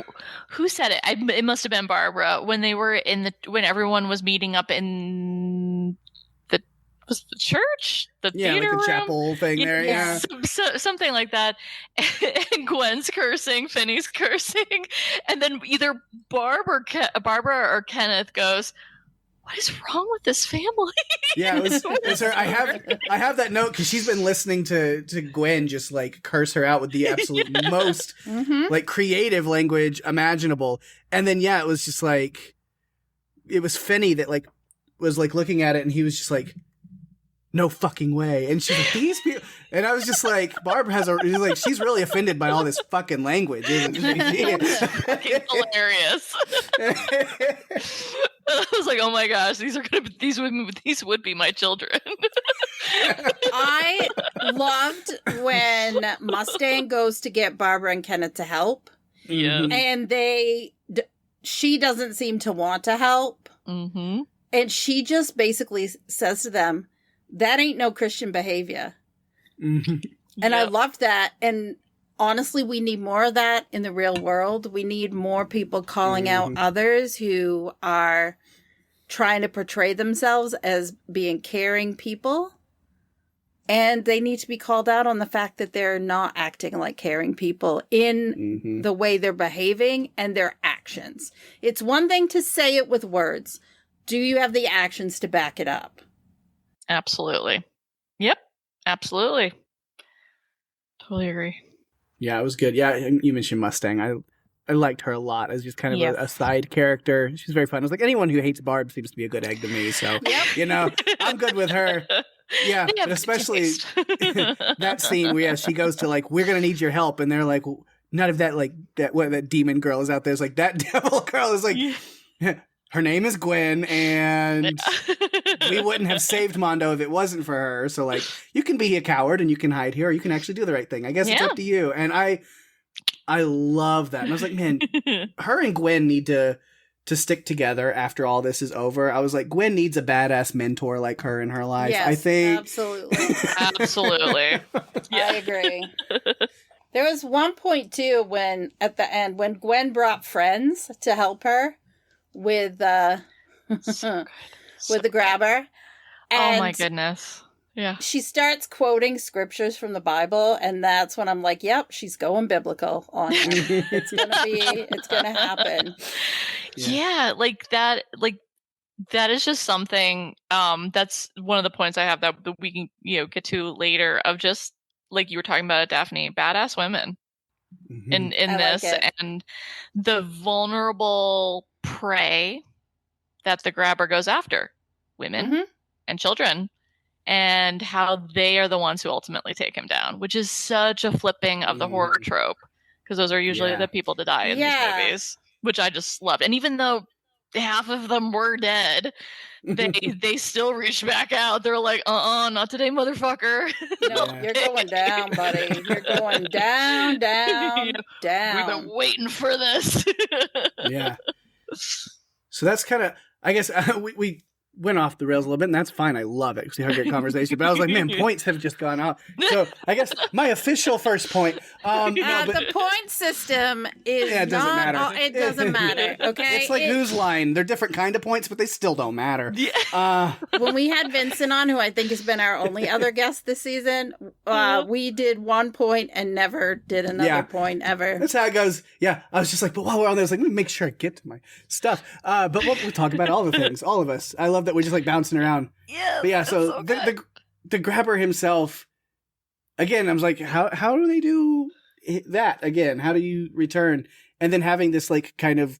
who said it? It must have been Barbara, when they were when everyone was meeting up in the church? The theater like the room? chapel thing there, yeah. Something like that. And Gwen's cursing, Finney's cursing. And then either Barbara or Kenneth goes, what is wrong with this family? Yeah, it was her. I have that note because she's been listening to Gwen just like curse her out with the absolute most like creative language imaginable. And then it was just like, it was Finney that like was like looking at it and he was just like, no fucking way. And she's like, these people. And I was just like, Barbara she's really offended by all this fucking language, isn't she? Fucking hilarious. I was like, oh my gosh, these would be my children. I loved when Mustang goes to get Barbara and Kenneth to help. Yeah. And she doesn't seem to want to help. Mm-hmm. And she just basically says to them, that ain't no Christian behavior. Mm-hmm. And I loved that. And honestly, we need more of that in the real world. We need more people calling out others who are trying to portray themselves as being caring people. And they need to be called out on the fact that they're not acting like caring people in the way they're behaving and their actions. It's one thing to say it with words. Do you have the actions to back it up? Absolutely. Yep. Absolutely. Totally agree. Yeah, it was good. Yeah, you mentioned Mustang. I liked her a lot as just kind of a side character. She's very fun. I was like, anyone who hates Barb seems to be a good egg to me. So, you know, I'm good with her. Yeah, but especially that scene where she goes to like, we're going to need your help. And they're like, none of that, like, that demon girl is out there. It's like, that devil girl is like, her name is Gwen, and we wouldn't have saved Mondo if it wasn't for her. So, like, you can be a coward and you can hide here, or you can actually do the right thing. I guess it's up to you. And I love that. And I was like, man, her and Gwen need to stick together after all this is over. I was like, Gwen needs a badass mentor like her in her life. Yes, I think. Absolutely. Yeah. I agree. There was one point, too, when at the end, when Gwen brought friends to help her with the grabber. And oh my goodness. Yeah. She starts quoting scriptures from the Bible, and that's when I'm like, yep, she's going biblical on him. It's gonna happen. Yeah, like that is just something that's one of the points I have that we can get to later, of just like you were talking about, Daphne, badass women in this, like and the vulnerable prey that the grabber goes after, women and children, and how they are the ones who ultimately take him down, which is such a flipping of the horror trope, because those are usually the people to die in these movies, which I just love. And even though half of them were dead, they still reached back out. They're like, not today, motherfucker. No, you're going down, buddy. You're going down. We've been waiting for this. Yeah. So that's kind of, I guess, we went off the rails a little bit, and that's fine. I love it because we had a great conversation. But I was like, man, points have just gone off. So I guess my official first point. The point system is it doesn't matter. It doesn't matter. Okay, it's like Who's Line. They're different kind of points, but they still don't matter. Yeah. When we had Vincent on, who I think has been our only other guest this season, we did 1 point and never did another point ever. That's how it goes. Yeah, I was just like, but while we're on there, I was like, let me make sure I get to my stuff. But we'll talk about all the things, all of us. I love that we're just like bouncing around. Yeah. But yeah, so the grabber himself, again, I was like, how do they do that again? How do you return? And then having this like kind of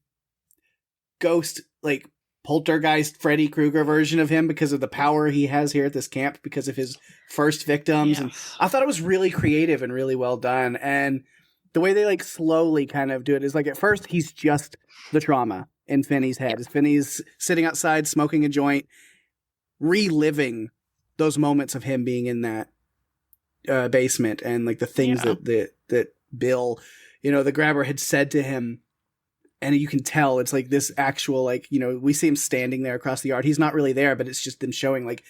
ghost, like poltergeist Freddy Krueger version of him because of the power he has here at this camp because of his first victims. Yes. And I thought it was really creative and really well done. And the way they like slowly kind of do it is like at first he's just the trauma in Finney's head. Finney's sitting outside smoking a joint, reliving those moments of him being in that basement and like the things that Bill, the grabber had said to him. And you can tell it's like this actual, like, we see him standing there across the yard. He's not really there, but it's just them showing like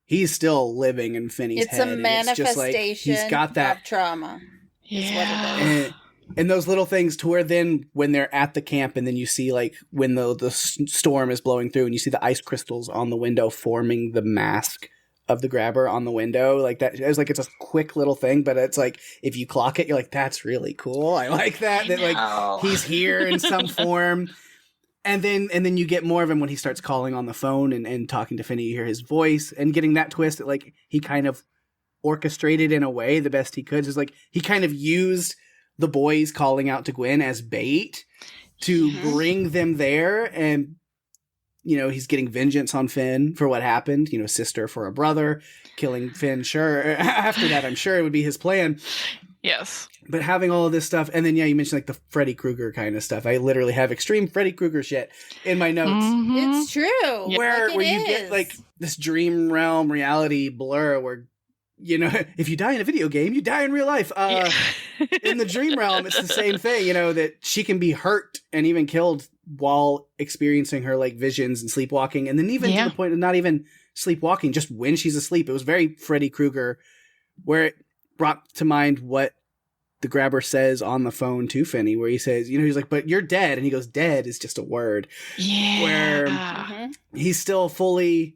he's still living in Finney's head. It's a manifestation he's got that of trauma. Yeah. And those little things to where then when they're at the camp and then you see like when the storm is blowing through and you see the ice crystals on the window forming the mask of the grabber on the window, like that. It's like it's a quick little thing, but it's like if you clock it, you're like, that's really cool. I like that. That like he's here in some form. And then you get more of him when he starts calling on the phone and talking to Finney. You hear his voice and getting that twist that like he kind of orchestrated in a way the best he could. It's like he kind of used the boys calling out to Gwen as bait to bring them there, and he's getting vengeance on Finn for what happened, sister for a brother, killing Finn. Sure. After that, I'm sure it would be his plan. Yes. But having all of this stuff, and then, you mentioned like the Freddy Krueger kind of stuff. I literally have extreme Freddy Krueger shit in my notes. It's true. Where you get like this dream realm reality blur where, if you die in a video game, you die in real life. In the dream realm, it's the same thing, that she can be hurt and even killed while experiencing her like visions and sleepwalking. And then even to the point of not even sleepwalking, just when she's asleep. It was very Freddy Krueger, where it brought to mind what the grabber says on the phone to Finney, where he says, he's like, but you're dead. And he goes, dead is just a word. Yeah. Where he's still fully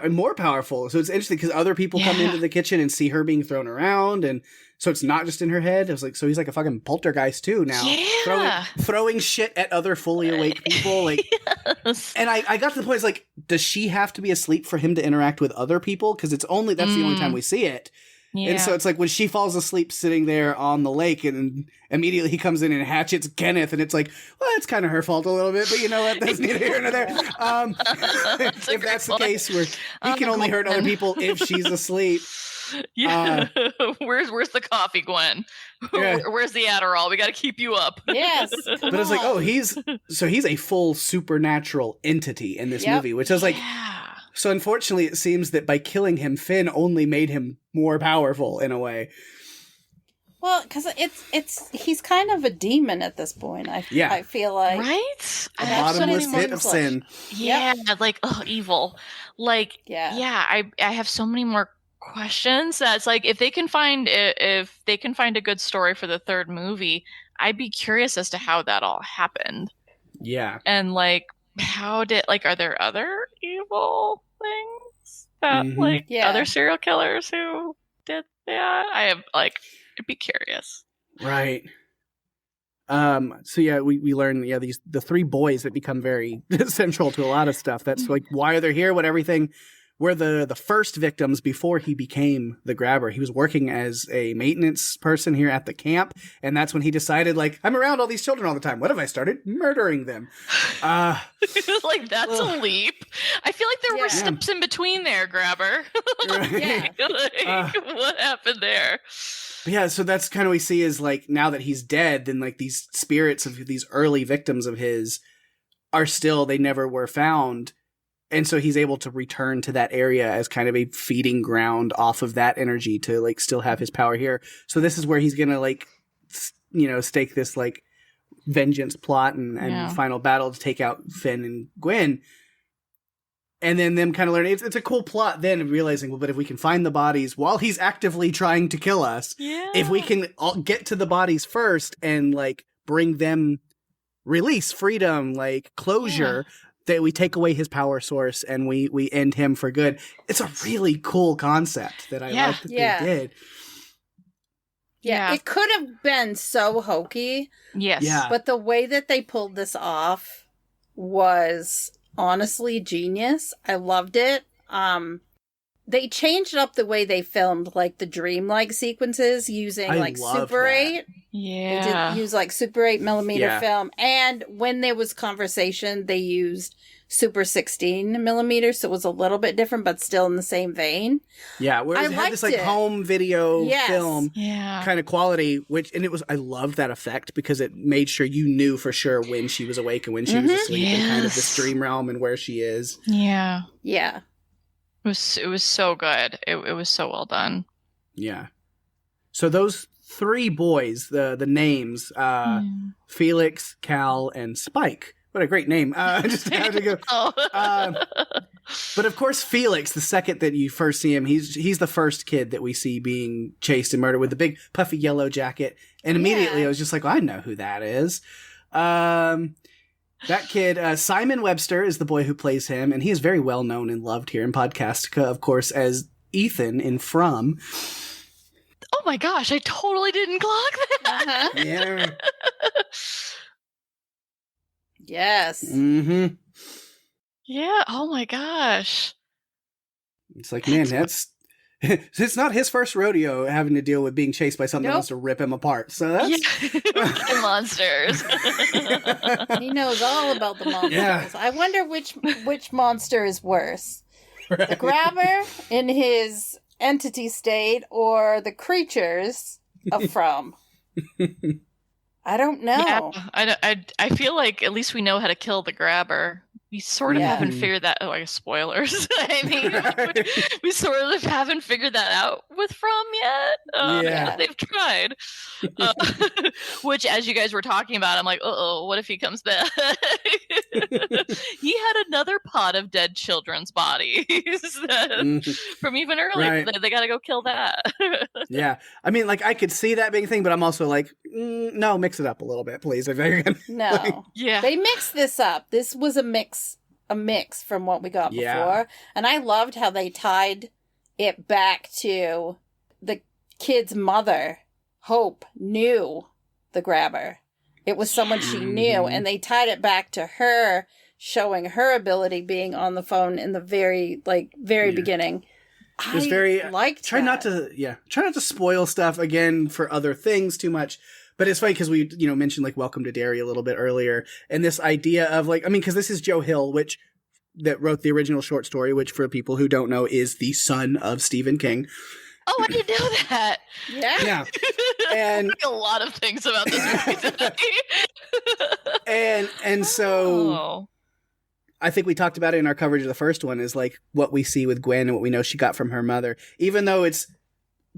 more powerful. So it's interesting because other people come into the kitchen and see her being thrown around, and so it's not just in her head. It was like, so he's like a fucking poltergeist too now, throwing shit at other fully awake people. Like, and I got to the point, it's like, does she have to be asleep for him to interact with other people? Because that's the only time we see it. Yeah. And so it's like when she falls asleep sitting there on the lake and immediately he comes in and hatchets Kenneth, and it's like, well, it's kind of her fault a little bit, but you know what? That's neither here nor there. If that's the case where he can only hurt other people if she's asleep. Yeah. Where's the coffee, Gwen? Where's the Adderall? We got to keep you up. Yes. But it's like, oh, he's a full supernatural entity in this movie, which I was like, so unfortunately, it seems that by killing him, Finn only made him more powerful in a way. Well, because he's kind of a demon at this point. I feel like, right? A bottomless pit of sin. Yeah, like evil. Like I have so many more questions. That's like if they can find a good story for the third movie, I'd be curious as to how that all happened. Yeah, and like. Are there other evil things that other serial killers who did that? I'd be curious. Right. So yeah, we learn the three boys that become very central to a lot of stuff. That's like why they're here, what everything. We're the first victims before he became the grabber. He was working as a maintenance person here at the camp, and that's when he decided, like, I'm around all these children all the time. What if I started murdering them? Like, that's a leap. I feel like there were steps in between there, grabber. What happened there? Yeah, so that's kind of what we see is, like, now that he's dead, then, like, these spirits of these early victims of his are still, they never were found. And so he's able to return to that area as kind of a feeding ground off of that energy to, like, still have his power here. So this is where he's going to, like, stake this, like, vengeance plot and final battle to take out Finn and Gwen. And then them kind of learning. It's a cool plot then of realizing, well, but if we can find the bodies while he's actively trying to kill us, if we can get to the bodies first and, like, bring them release, freedom, like, closure, that we take away his power source and we end him for good. It's a really cool concept that I like that they did. Yeah, it could have been so hokey. Yes. Yeah. But the way that they pulled this off was honestly genius. I loved it. They changed up the way they filmed, like, the dreamlike sequences using, like, Super 8. Yeah. They did use, like, Super 8 millimeter film. And when there was conversation, they used Super 16 millimeters. So it was a little bit different, but still in the same vein. Yeah, whereas it had this, like, home video film kind of quality, I loved that effect because it made sure you knew for sure when she was awake and when she was asleep and kind of this dream realm and where she is. Yeah. Yeah. It was so good. It was so well done. Yeah. So those three boys, the names, Felix, Cal, and Spike. What a great name. Just had to go. But of course, Felix, the second that you first see him, he's the first kid that we see being chased and murdered with the big puffy yellow jacket. And immediately I was just like, well, I know who that is. That kid, Simon Webster, is the boy who plays him, and he is very well known and loved here in Podcastica, of course, as Ethan in From. Oh my gosh, I totally didn't clock that. Yeah. Yes. Mm-hmm. Yeah, oh my gosh. It's like, man, it's not his first rodeo having to deal with being chased by something that wants to rip him apart. So that's monsters. He knows all about the monsters. Yeah. I wonder which monster is worse. Right. The grabber in his entity state or the creatures of From. I don't know. Yeah, I feel like at least we know how to kill the grabber. We sort of haven't figured that. Oh, I guess spoilers. I mean, we sort of haven't figured that out with From yet. They've tried. Which, as you guys were talking about, I'm like, what if he comes back? He had another pot of dead children's bodies from even earlier. Right. They got to go kill that. Yeah, I mean, like, I could see that being a thing, but I'm also like, no, mix it up a little bit, please. If you're gonna, no, they mixed this up. This was a mix from what we got before, and I loved how they tied it back to the kid's mother. Hope knew the grabber. It was someone she knew, and they tied it back to her showing her ability being on the phone in the very beginning. It was very liked try not to spoil stuff again for other things too much. But it's funny because we, mentioned, like, Welcome to Derry a little bit earlier. And this idea of, like, I mean, because this is Joe Hill, that wrote the original short story, which for people who don't know is the son of Stephen King. Oh, I didn't know that. Yeah. And a lot of things about this movie today. and so I think we talked about it in our coverage of the first one is, like, what we see with Gwen and what we know she got from her mother. Even though it's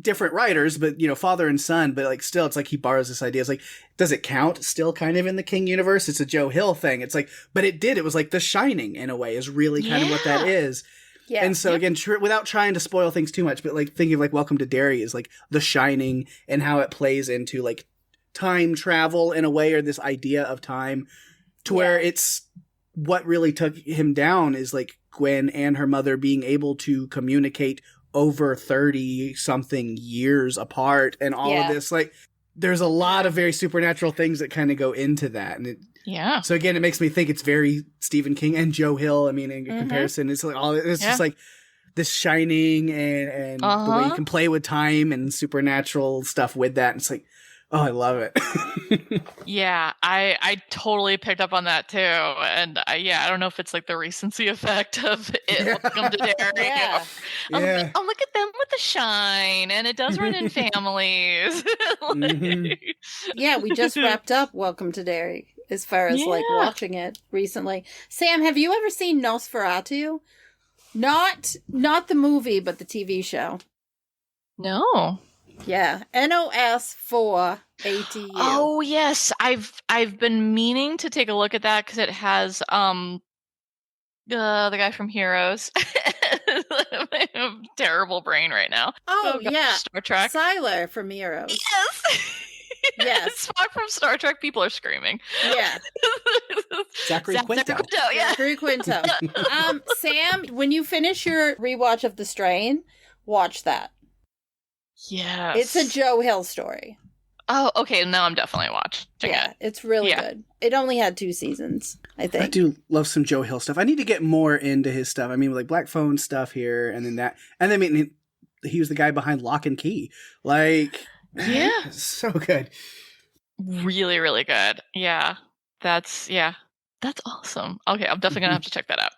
different writers, but father and son, but, like, still it's like he borrows this idea. It's like, does it count still kind of in the King universe? It's a Joe Hill thing. It's like, but it was like The Shining in a way is really kind of what that is. Yeah. And so again, without trying to spoil things too much, but, like, thinking of, like, Welcome to Derry is like The Shining and how it plays into, like, time travel in a way, or this idea of time to where it's what really took him down is, like, Gwen and her mother being able to communicate over 30 something years apart and all of this, like, there's a lot of very supernatural things that kind of go into that. And so again, it makes me think it's very Stephen King and Joe Hill. I mean, in comparison, it's like it's just like this shining and the way you can play with time and supernatural stuff with that. And it's like, oh, I love it. Yeah, I totally picked up on that too. And I don't know if it's like the recency effect of it. Welcome to Derry. Oh, look at them with the shine. And it does run in families. Yeah, we just wrapped up Welcome to Derry as far as like watching it recently. Sam, have you ever seen Nosferatu? Not the movie, but the TV show. No. Yeah, NOS4ATU. Oh yes, I've been meaning to take a look at that because it has the guy from Heroes. I have a terrible brain right now. Oh yeah, Star Trek. Siler from Heroes. Yes. Yes. Spock from Star Trek. People are screaming. Yeah. Zachary Quinto. Zachary Quinto. Sam, when you finish your rewatch of The Strain, watch that. Yes. It's a Joe Hill story. Oh, okay. Now I'm definitely watching it. It's really good. It only had 2 seasons, I think. I do love some Joe Hill stuff. I need to get more into his stuff. I mean, like Black Phone stuff here, and then that. And then, I mean, he was the guy behind Lock and Key. Like, so good. Really, really good. Yeah. That's awesome. Okay, I'm definitely going to have to check that out.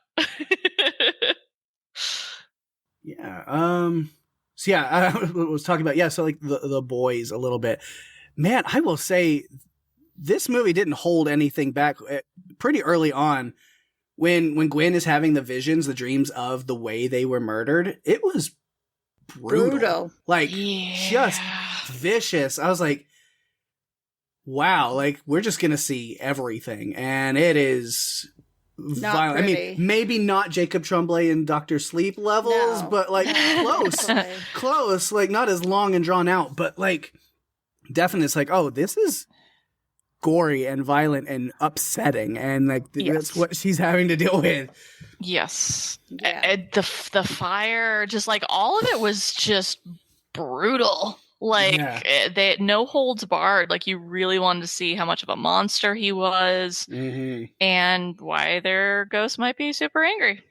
So I was talking about, so like the boys a little bit. Man, I will say this movie didn't hold anything back pretty early on when Gwen is having the visions, the dreams of the way they were murdered. It was brutal. Like, just vicious. I was like, wow, like we're just going to see everything. And it is not violent. pretty. I mean, maybe not Jacob Tremblay and Dr. Sleep levels, but like close, like not as long and drawn out, but like definitely it's like, oh, this is gory and violent and upsetting. And like, that's what she's having to deal with. Yes. The fire, just like all of it was just brutal. Like they no holds barred. Like you really wanted to see how much of a monster he was, and why their ghost might be super angry.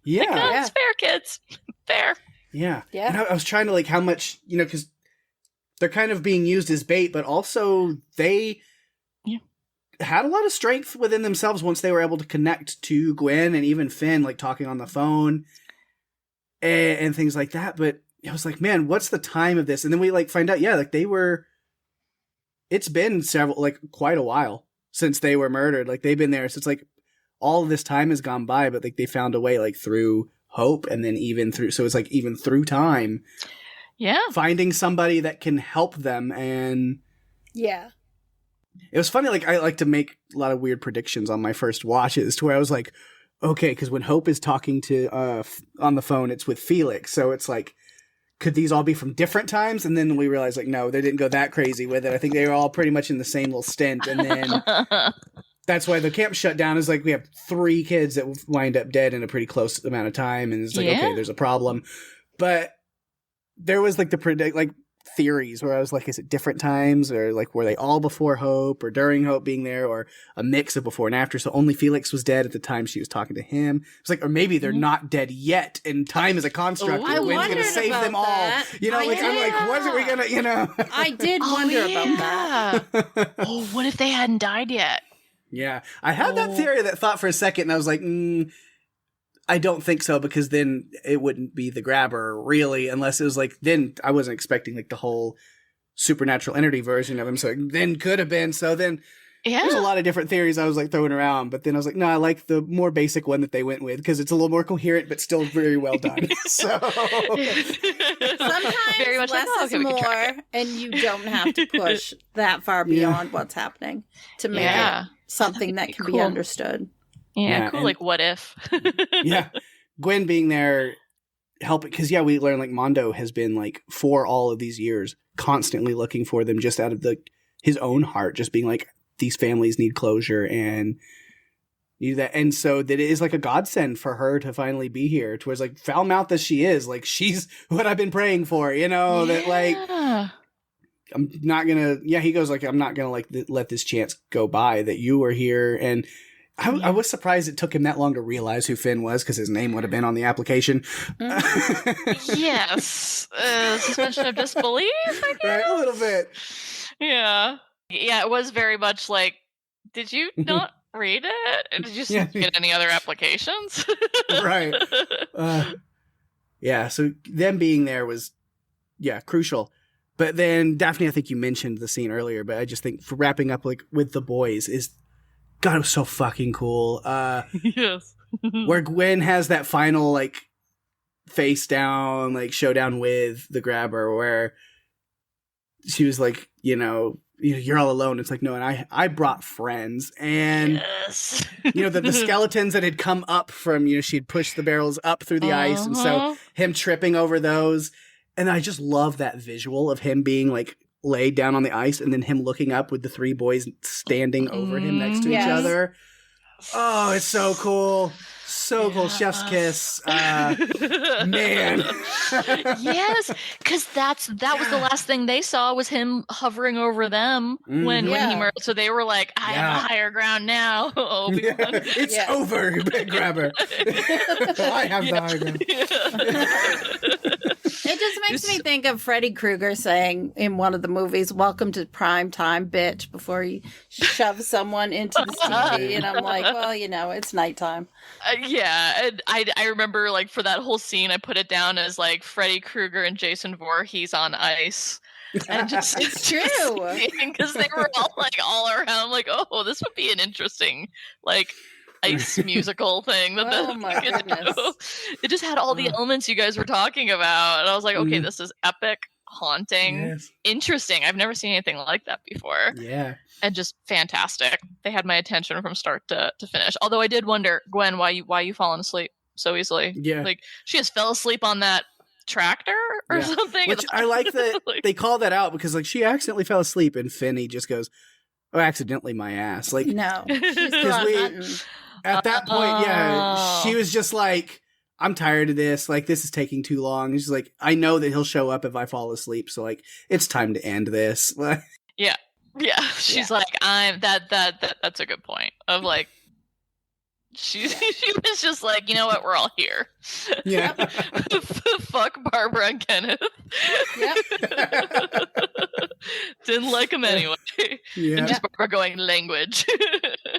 Yeah, like, it's fair, kids. Fair. Yeah. And I was trying to like how much, because they're kind of being used as bait, but also they had a lot of strength within themselves once they were able to connect to Gwen and even Finn, like talking on the phone and things like that. But I was like, man, what's the time of this? And then we like find out, like it's been quite a while since they were murdered. Like they've been there since like all of this time has gone by, but like they found a way like through hope and then even through, so it's like even through time, finding somebody that can help them. And it was funny. Like I like to make a lot of weird predictions on my first watches to where I was like, okay, because when Hope is talking to on the phone, it's with Felix. So it's like, could these all be from different times? And then we realized, like, no, they didn't go that crazy with it. I think they were all pretty much in the same little stint. And then that's why the camp shut down. Is like we have 3 kids that wind up dead in a pretty close amount of time. And it's like, okay, there's a problem. But there was like theories where I was like, is it different times, or like were they all before Hope or during Hope being there, or a mix of before and after? So only Felix was dead at the time she was talking to him. It's like, or maybe they're not dead yet, and time is a construct. I Gwen's gonna save them all. That. I'm like, what are we gonna? I did wonder about that. Oh, what if they hadn't died yet? Yeah, I had that theory, that thought for a second, and I was like, I don't think so, because then it wouldn't be the grabber, really, unless it was like, then I wasn't expecting like the whole supernatural entity version of him, so it then could have been. So then there's a lot of different theories I was like throwing around, but then I was like, no, I like the more basic one that they went with, because it's a little more coherent, but still very well done. So sometimes very much less is more, and you don't have to push that far beyond what's happening to make it something that can be understood. Yeah, cool. And, like, what if? Gwen being there, help it, because we learn like Mondo has been like for all of these years constantly looking for them, just out of his own heart, just being like, these families need closure and need that, and so that it is like a godsend for her to finally be here. Towards like foul mouthed as she is, like she's what I've been praying for, that like. I'm not gonna. Yeah, he goes like, I'm not gonna like let this chance go by that you were here. And I was surprised it took him that long to realize who Finn was because his name would have been on the application. Yes, suspension of disbelief. I guess. Right, a little bit. Yeah, it was very much like, did you not read it? Did you just get any other applications? Right. Yeah. So them being there was, crucial. But then Daphne, I think you mentioned the scene earlier, but I just think for wrapping up like with the boys is, God, it was so fucking cool. Yes. Where Gwen has that final like face down, like showdown with the grabber where she was like, you're all alone. It's like, no, and I brought friends. And, yes. The skeletons that had come up from, she'd pushed the barrels up through the ice. And so him tripping over those. And I just love that visual of him being like laid down on the ice and then him looking up with the three boys standing over him next to each other. Oh, it's so cool. So cool. Chef's kiss. Man. Yes, because that was the last thing they saw was him hovering over them when he murdered. So they were like, I have the higher ground now. It's over, big grabber. I have the higher ground. It just makes me think of Freddy Krueger saying in one of the movies, "Welcome to prime time, bitch," before he shoves someone into the TV. And I'm like, well, it's nighttime. And I remember like for that whole scene, I put it down as like Freddy Krueger and Jason Voorhees on ice. And just it's true because they were all around like, oh, this would be an interesting like ice musical thing that my goodness. do. It just had all the elements you guys were talking about, and I was like, okay, this is epic, haunting, interesting. I've never seen anything like that before. Yeah. And just fantastic. They had my attention from start to finish. Although I did wonder, Gwen, why you falling asleep so easily? Yeah. Like she just fell asleep on that tractor or something. Which I like that they call that out because like she accidentally fell asleep and Finney just goes, "Oh, accidentally my ass." Like no. She's at that point, she was just like, I'm tired of this. Like, this is taking too long. She's like, I know that he'll show up if I fall asleep. So, like, it's time to end this. Yeah. She's like, that's a good point. Of like, she was just like, you know what? We're all here. Yeah. Fuck Barbara and Kenneth. Yep. Didn't like him anyway. Yeah. And just Barbara going language.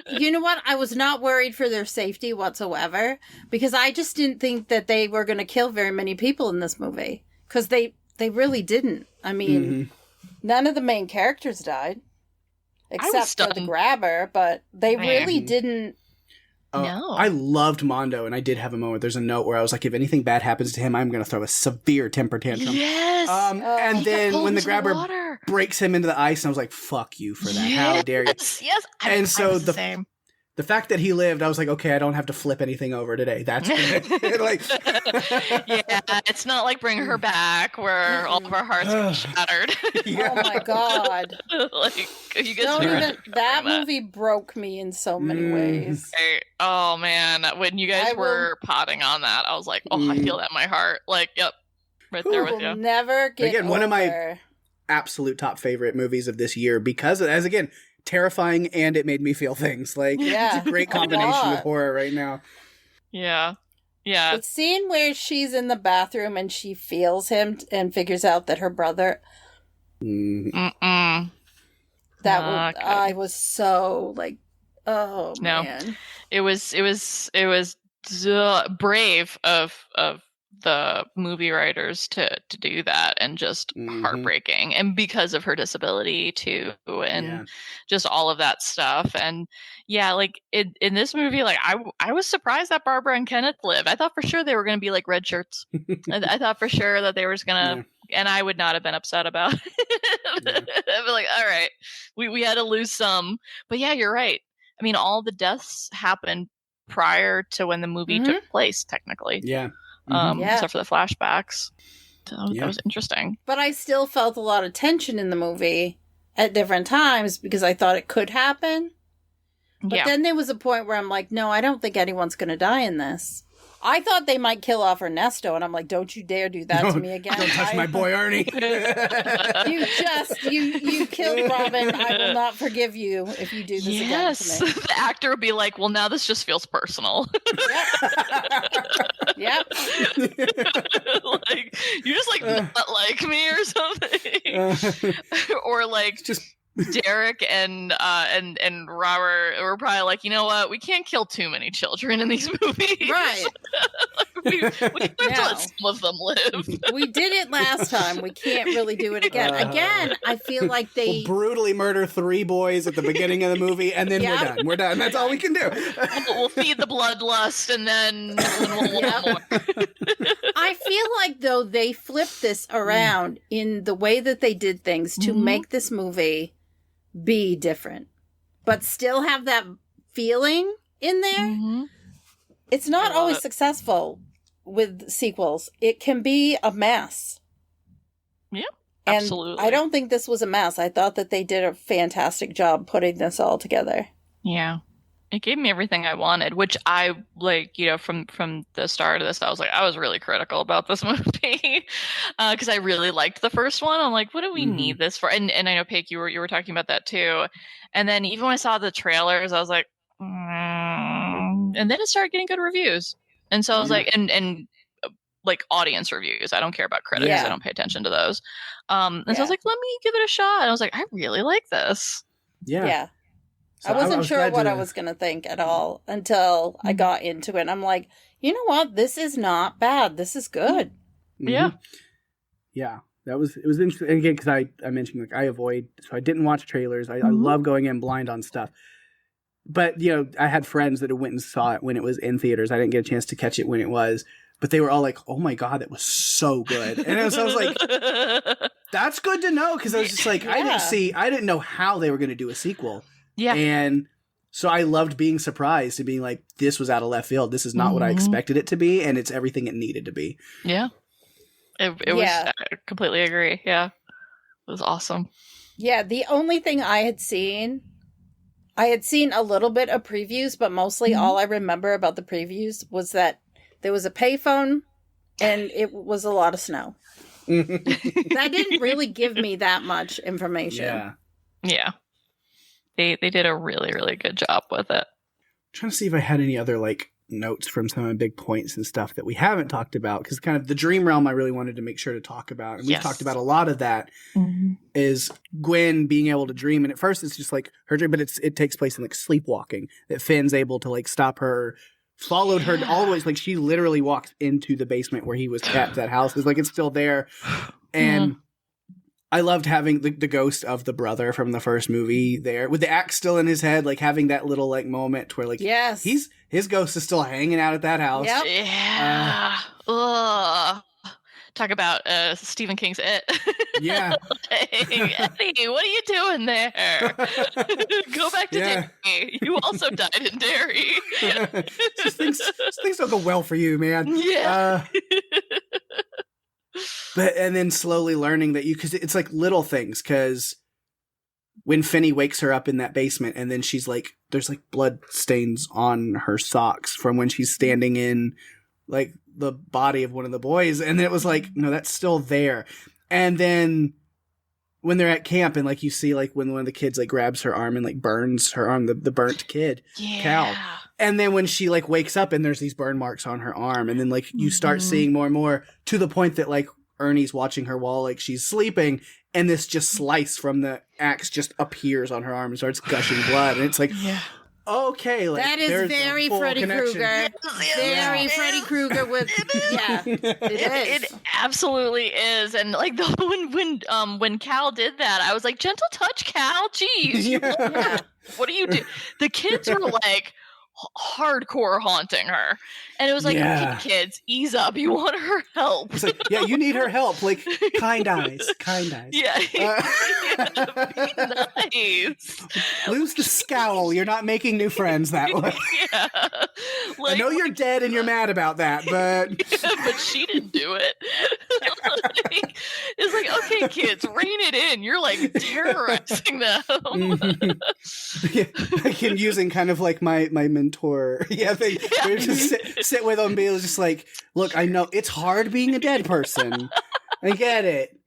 You know what? I was not worried for their safety whatsoever because I just didn't think that they were going to kill very many people in this movie because they really didn't. I mean, none of the main characters died except for the grabber, but they really didn't. No. I loved Mondo, and I did have a moment. There's a note where I was like, if anything bad happens to him, I'm going to throw a severe temper tantrum. Yes. And then when the grabber breaks him into the ice, and I was like, fuck you for that. How dare you? Yes. And so the same. The fact that he lived, I was like, okay, I don't have to flip anything over today. That's good. Like, it's not like Bring Her Back where all of our hearts are shattered. Oh my God. Like, you guys that movie broke me in so many ways. Oh man, when you guys were potting on that, I was like, oh, I feel that in my heart. Like, yep, right there with you. Never get again, one of my absolute top favorite movies of this year because, as again, terrifying and it made me feel things. Like, it's a great combination of horror right now. Yeah. The scene where she's in the bathroom and she feels him and figures out that her brother. I was so like, oh no. Man. It was brave of the movie writers to do that and just heartbreaking, and because of her disability too, and just all of that stuff. And like in this movie, like I was surprised that Barbara and Kenneth live. I thought for sure they were going to be like red shirts. I thought for sure that they were gonna and I would not have been upset about it. I'd be like, all right, we had to lose some, but you're right. I mean, all the deaths happened prior to when the movie took place, technically. Except for the flashbacks. So that was interesting. But I still felt a lot of tension in the movie at different times because I thought it could happen. But then there was a point where I'm like, no, I don't think anyone's going to die in this. I thought they might kill off Ernesto, and I'm like, don't you dare do that to me again. Don't touch my boy Ernie. You killed Robin. I will not forgive you if you do this again to me. The actor would be like, well, now this just feels personal. Yep. Like, you just like not like me or something. Or like just Derek and Robert were probably like, you know what, we can't kill too many children in these movies. Right. we have to let some of them live. We did it last time. We can't really do it again. Again, I feel like they will brutally murder 3 boys at the beginning of the movie, and then we're done. That's all we can do. We'll feed the bloodlust, and then we'll more. I feel like, though, they flipped this around in the way that they did things to make this movie be different, but still have that feeling in there. It's not always successful with sequels. It can be a mess. Yeah, and absolutely. I don't think this was a mess. I thought that they did a fantastic job putting this all together. Yeah. It gave me everything I wanted, which I like, you know, from the start of this, I was really critical about this movie because I really liked the first one. I'm like, what do we need this for? And I know, Pake, you were talking about that too. And then even when I saw the trailers, I was like, and then it started getting good reviews. And so I was like, and like audience reviews. I don't care about critics. I don't pay attention to those. And so I was like, let me give it a shot. And I was like, I really like this. Yeah. So I wasn't sure what I was going to think at all until I got into it. And I'm like, you know what? This is not bad. This is good. Yeah. Yeah. It was interesting. And again, because I mentioned, like, I didn't watch trailers. I love going in blind on stuff. But, you know, I had friends that went and saw it when it was in theaters. I didn't get a chance to catch it when it was. But they were all like, oh my God, that was so good. And I was like, that's good to know. Because I was just like, I didn't know how they were going to do a sequel. Yeah. And so I loved being surprised and being like, this was out of left field. This is not what I expected it to be. And it's everything it needed to be. Yeah. It was, I completely agree. Yeah. It was awesome. Yeah. The only thing I had seen a little bit of previews, but mostly all I remember about the previews was that there was a payphone and it was a lot of snow. That didn't really give me that much information. Yeah. Yeah. They did a really, really good job with it. I'm trying to see if I had any other like notes from some of the big points and stuff that we haven't talked about, because kind of the dream realm I really wanted to make sure to talk about. And we've talked about a lot of that is Gwen being able to dream. And at first it's just like her dream, but it takes place in like sleepwalking, that Finn's able to like stop her, followed her all the way. Like she literally walked into the basement where he was kept. That house is like, it's still there. And I loved having the ghost of the brother from the first movie there with the axe still in his head, like having that little like moment where like his ghost is still hanging out at that house. Yep. Yeah. Talk about Stephen King's It. Yeah. Like, Eddie, what are you doing there? Go back to Derry. You also died in Derry. things don't go well for you, man. Yeah. And then slowly learning that because it's like little things, because when Finney wakes her up in that basement and then she's like, there's like blood stains on her socks from when she's standing in like the body of one of the boys. And then it was like, no, that's still there. And then when they're at camp and like you see like when one of the kids like grabs her arm and like burns her arm, the burnt kid, Cal. And then when she like wakes up and there's these burn marks on her arm, and then like you start seeing more and more to the point that like Ernie's watching her while like she's sleeping, and this just slice from the axe just appears on her arm and starts gushing blood. And it's like, okay, like that is very Freddy Krueger. Very Freddy Krueger with it absolutely is. And like when Cal did that, I was like, gentle touch, Cal. Jeez. What do you do? The kids were like hardcore haunting her, and it was like, okay, kids, ease up. You want her help? It's like, you need her help. Like kind eyes. Yeah, nice. Lose the scowl. You're not making new friends that way. Yeah, I know you're dead and you're mad about that, but but she didn't do it. It's like, okay, kids, rein it in. You're like terrorizing them. Him using kind of like my mentor. They just sit with him and be just like, look, I know it's hard being a dead person. I get it.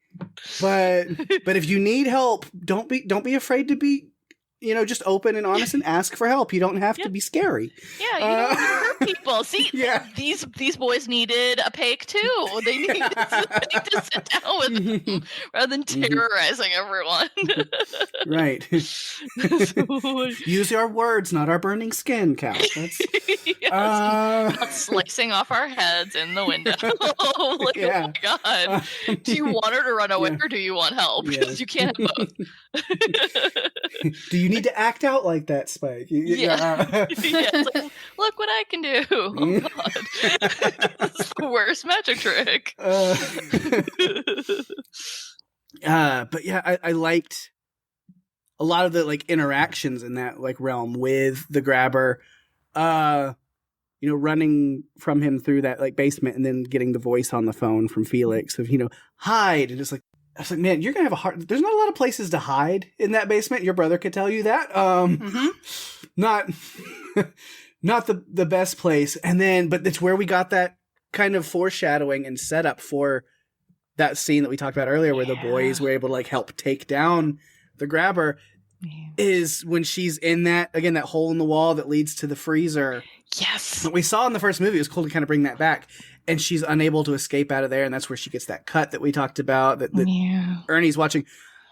But if you need help, don't be afraid to be, just open and honest and ask for help. You don't have to be scary. Yeah, you don't want to hurt people. See, these boys needed a Pake too. They needed Pake to sit down with them rather than terrorizing everyone. Right. Use our words, not our burning skin, Cal. Not slicing off our heads in the window. Oh my God. Do you want her to run away or do you want help? Because you can't have both. Do you need to act out like that, Spike? It's like, look what I can do. Oh God. This is the worst magic trick. But yeah, I liked a lot of the like interactions in that like realm with the grabber, running from him through that like basement and then getting the voice on the phone from Felix of, hide. And it's like, I was like, man, you're going to have a hard... There's not a lot of places to hide in that basement. Your brother could tell you that. Not the best place. And then, but it's where we got that kind of foreshadowing and setup for that scene that we talked about earlier where the boys were able to like help take down the grabber is when she's in that hole in the wall that leads to the freezer. Yes. What we saw in the first movie, it was cool to kind of bring that back. And she's unable to escape out of there. And that's where she gets that cut that we talked about that Ernie's watching.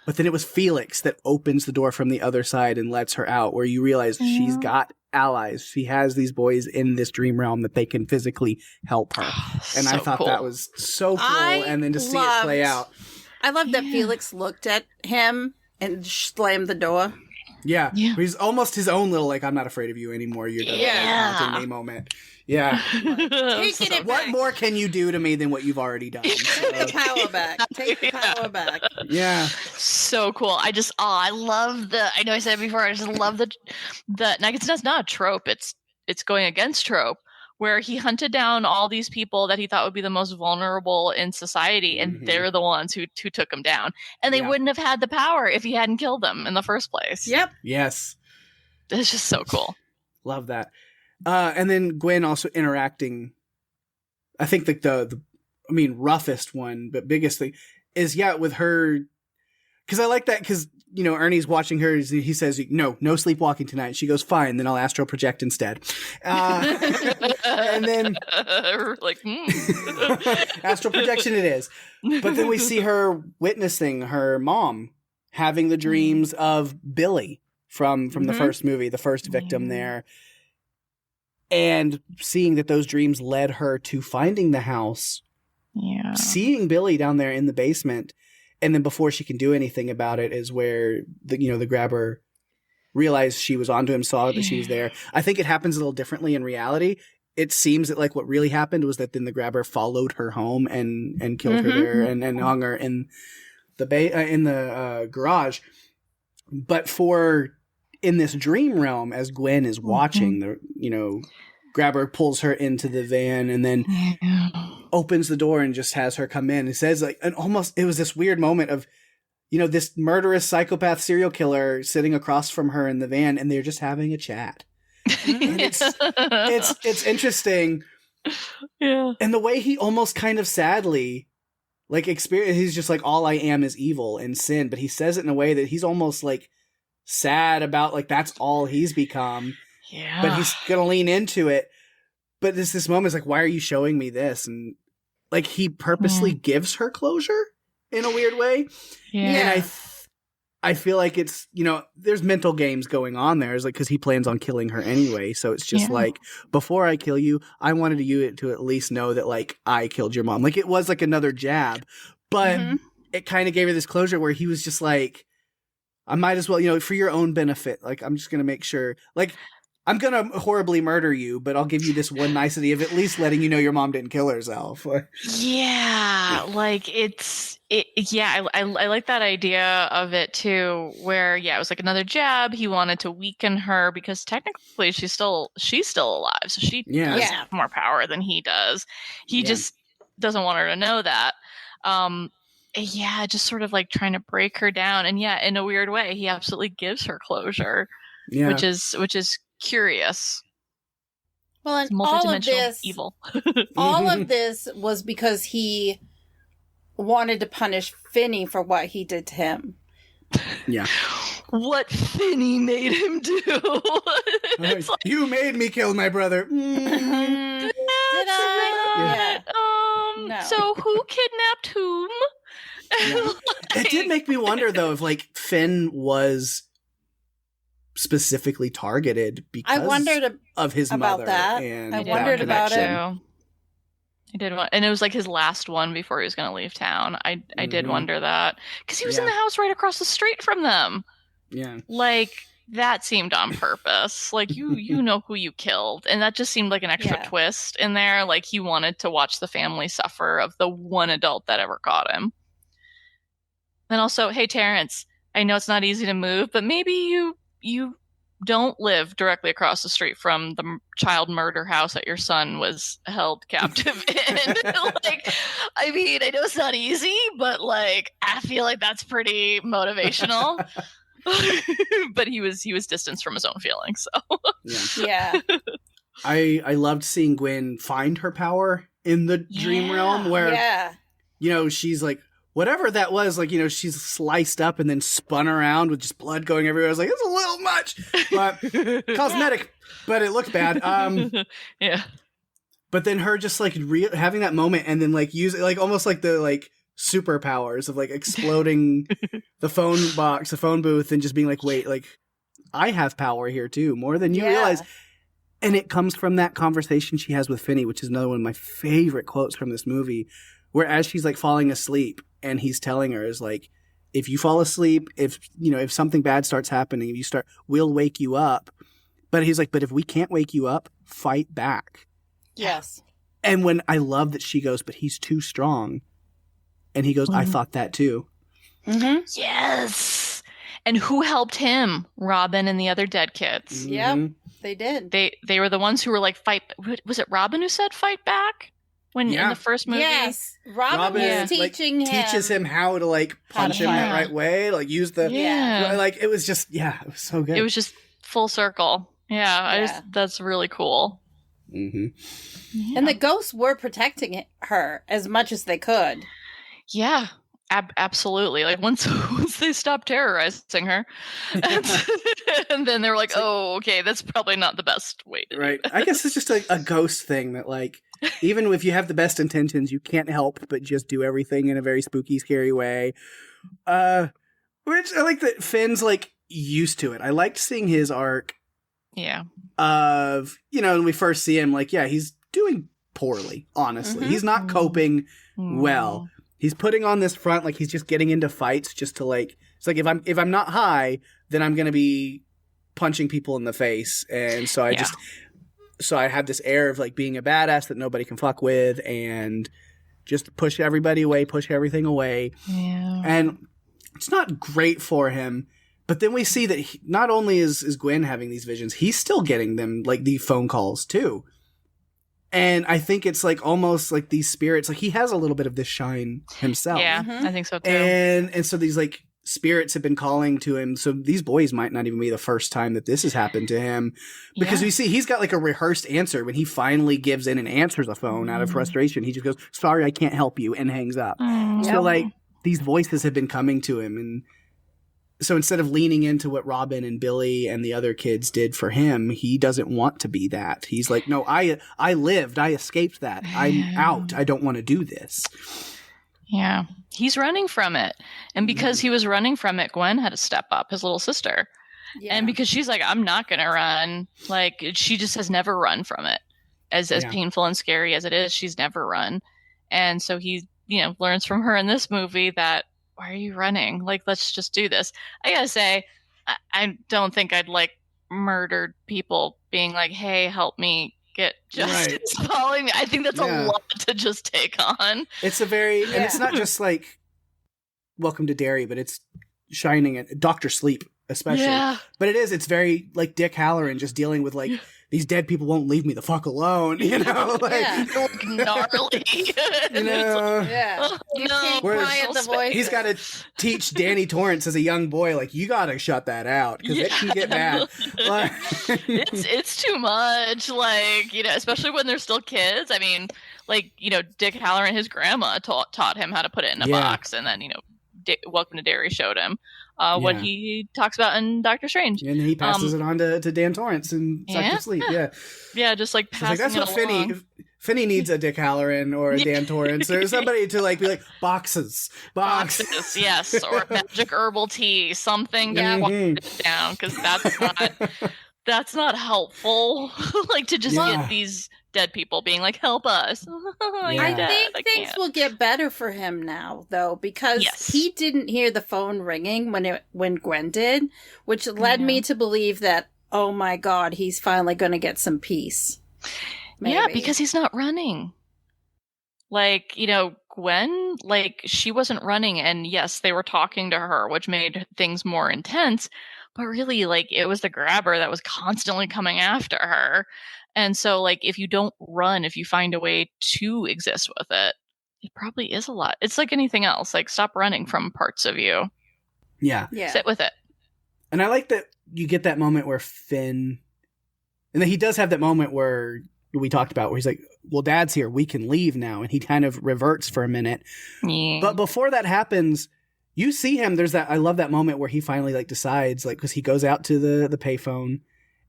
But then it was Felix that opens the door from the other side and lets her out, where you realize she's got allies. She has these boys in this dream realm that they can physically help her. And I thought that was so cool. And then to see it play out. I love that Felix looked at him and slammed the door. Yeah. He's almost his own little, like, I'm not afraid of you anymore. You're the haunting me moment. Yeah. What more can you do to me than what you've already done? Take the power back. Take the power back. Yeah. So cool. I love I know I said it before, I just love the it's not a trope. It's going against trope, where he hunted down all these people that he thought would be the most vulnerable in society, and they're the ones who took him down. And they wouldn't have had the power if he hadn't killed them in the first place. Yep. Yes. It's just so cool. Love that. And then Gwen also interacting, I think the roughest one, but biggest thing is, with her. Because I like that because, Ernie's watching her. He says, no sleepwalking tonight. She goes, fine, then I'll astral project instead. And then like, astral projection it is. But then we see her witnessing her mom having the dreams of Billy from the first movie, the first victim there. And seeing that those dreams led her to finding the house, seeing Billy down there in the basement. And then before she can do anything about it is where the grabber realized she was onto him, saw that she was there. I think it happens a little differently in reality. It seems that like what really happened was that then the grabber followed her home and killed her there and hung her in the garage. But in this dream realm, as Gwen is watching, the grabber pulls her into the van and then opens the door and just has her come in. It says it was this weird moment of, this murderous psychopath serial killer sitting across from her in the van, and they're just having a chat. And it's interesting. Yeah. And the way he almost kind of sadly he's just like, all I am is evil and sin, but he says it in a way that he's almost like sad about like that's all he's become. Yeah. But he's gonna lean into it. But this moment is like, why are you showing me this? And like he purposely gives her closure in a weird way. Yeah. And I feel like it's, there's mental games going on there. It's like, because he plans on killing her anyway. So it's just like, before I kill you, I wanted you to at least know that like I killed your mom. Like it was like another jab, but it kind of gave her this closure where he was just like, I might as well, for your own benefit. Like, I'm just going to make sure, like, I'm going to horribly murder you, but I'll give you this one nicety of at least letting you know your mom didn't kill herself. Yeah. Like I like that idea of it too, where, it was like another jab. He wanted to weaken her because technically she's still alive. So she does have more power than he does. He just doesn't want her to know that. Yeah, just sort of like trying to break her down. And yeah, in a weird way, he absolutely gives her closure, which is curious. Well, and It's multidimensional evil. all of this was because he wanted to punish Finney for what he did to him. Yeah. What Finney made him do. Like, you made me kill my brother. Did I? Yeah. No. So who kidnapped whom? Yeah. It did make me wonder, though, if like Finn was specifically targeted because I wondered of his about mother. that. And I wondered about it. He did one, and it was like his last one before he was going to leave town. I did wonder that because he was in the house right across the street from them. Yeah, like that seemed on purpose. Like you know who you killed, and that just seemed like an extra twist in there. Like he wanted to watch the family suffer of the one adult that ever caught him. And also, hey Terrence, I know it's not easy to move, but maybe you don't live directly across the street from the child murder house that your son was held captive in. Like, I mean, I know it's not easy, but like, I feel like that's pretty motivational. But he was distanced from his own feelings. So yeah. I loved seeing Gwen find her power in the dream realm, where she's like, whatever that was, like, she's sliced up and then spun around with just blood going everywhere. I was like, it's a little much, but cosmetic, but it looked bad. Yeah. But then her just like having that moment and then like using like almost like the like superpowers of like exploding the phone box, the phone booth, and just being like, wait, like I have power here too, more than you realize. And it comes from that conversation she has with Finney, which is another one of my favorite quotes from this movie, where as she's like falling asleep and he's telling her is like, if you fall asleep, if something bad starts happening, we'll wake you up. But he's like, but if we can't wake you up, fight back. Yes. And when I love that she goes, but he's too strong. And he goes, I thought that too. Mm-hmm. Yes. And who helped him? Robin and the other dead kids. Mm-hmm. Yep, they did. They were the ones who were like, fight. Was it Robin who said fight back? In the first movie? Yes. Robin was teaching him. Teaches him how to like punch him that right way. Like use the, like it was just, it was so good. It was just full circle. Yeah. That's really cool. Mm-hmm. Yeah. And the ghosts were protecting her as much as they could. Yeah, absolutely. Like once they stopped terrorizing her, and then they were like, "Oh, okay, that's probably not the best way to do this." I guess it's just a ghost thing that, like, even if you have the best intentions, you can't help but just do everything in a very spooky, scary way. Which I like that Finn's like used to it. I liked seeing his arc. Yeah. Of when we first see him, like, he's doing poorly. Honestly, he's not coping well. He's putting on this front like he's just getting into fights just to like. It's like if I'm not high, then I'm gonna be punching people in the face, and so I have this air of like being a badass that nobody can fuck with, and just push everybody away, push everything away. Yeah. And it's not great for him. But then we see that not only is Gwen having these visions, he's still getting them, like, the phone calls, too. And I think it's, like, almost like these spirits, like, he has a little bit of this shine himself. Yeah, I think so, too. And so these, like, spirits have been calling to him. So these boys might not even be the first time that this has happened to him. Because we see he's got, like, a rehearsed answer. When he finally gives in and answers the phone out of frustration, he just goes, sorry, I can't help you, and hangs up. So, like, these voices have been coming to him, and so instead of leaning into what Robin and Billy and the other kids did for him, he doesn't want to be that. He's like, no, I lived. I escaped that. I'm out. I don't want to do this. Yeah. He's running from it. And because he was running from it, Gwen had to step up, his little sister. Yeah. And because she's like, I'm not going to run. Like, she just has never run from it. As painful and scary as it is, she's never run. And so he, learns from her in this movie that, why are you running? Like, let's just do this. I gotta say, I don't think I'd like murdered people being like, hey, help me get justice following me. I think that's a lot to just take on. It's a very, and it's not just like Welcome to Derry, but it's Shining and Dr. Sleep especially. But it's very like Dick Halloran just dealing with like these dead people won't leave me the fuck alone, you know? Like, gnarly. You know? You can't quiet the voice. He's got to teach Danny Torrance as a young boy, like, you got to shut that out because it can get bad. Like, it's too much, like, you know, especially when they're still kids. I mean, like, you know, Dick Halloran, his grandma taught him how to put it in a box, and then, you know, Welcome to Derry showed him what he talks about in Doctor Strange. And then he passes it on to Dan Torrance and Dr. Sleep. Yeah, just like passing that's what Finney needs, a Dick Halloran or a Dan Torrance or somebody to like be like boxes, yes, or magic herbal tea, something to quiet it down, because that's not helpful. Like to just get these dead people being like, help us. I think things will get better for him now, though, because he didn't hear the phone ringing when Gwen did, which led me to believe that, oh my God, he's finally going to get some peace. Maybe. Yeah, because he's not running. Like, you know, Gwen, like, she wasn't running, and yes, they were talking to her, which made things more intense, but really, like, it was the grabber that was constantly coming after her. And so, like, if you don't run, if you find a way to exist with it, it probably is a lot. It's like anything else. Like, stop running from parts of you. Yeah. Sit with it. And I like that you get that moment where Finn... And then he does have that moment where we talked about where he's like, well, Dad's here. We can leave now. And he kind of reverts for a minute. Yeah. But before that happens, you see him. There's that... I love that moment where he finally, like, decides, like, because he goes out to the payphone.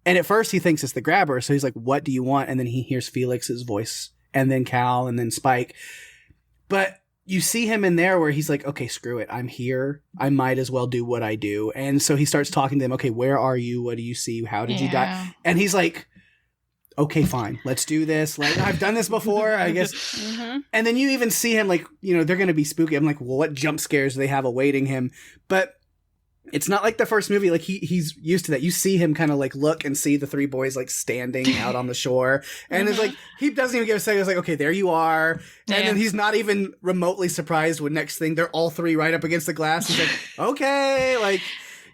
And at first he thinks it's the grabber. So he's like, what do you want? And then he hears Felix's voice and then Cal and then Spike. But you see him in there where he's like, okay, screw it. I'm here. I might as well do what I do. And so he starts talking to them. Okay, where are you? What do you see? How did you die? And he's like, okay, fine. Let's do this. Like, I've done this before, I guess. And then you even see him like, you know, they're going to be spooky. I'm like, well, what jump scares do they have awaiting him? But it's not like the first movie. Like he's used to that. You see him kind of like look and see the three boys like standing out on the shore, and it's like he doesn't even give a second. It's like, okay, there you are, and then he's not even remotely surprised when next thing they're all three right up against the glass. He's like, okay, like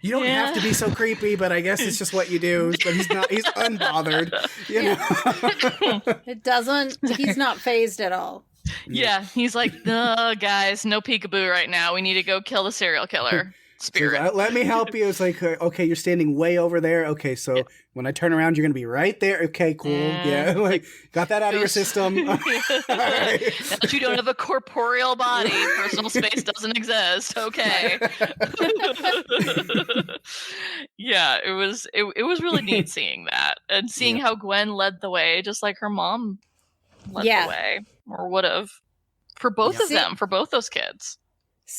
you don't have to be so creepy, but I guess it's just what you do. But he's not. He's unbothered. You know? It doesn't. He's not phased at all. Yeah, he's like, no, guys, no peekaboo right now. We need to go kill the serial killer. Spirit. So, let me help you. It's like, okay, you're standing way over there. Okay, so when I turn around, you're going to be right there. Okay, cool. Yeah, like got that out of your system. Right. Now that you don't have a corporeal body, personal space doesn't exist. Okay. Yeah, it was really neat seeing that and seeing how Gwen led the way, just like her mom led the way, or would have, for both of them, for both those kids.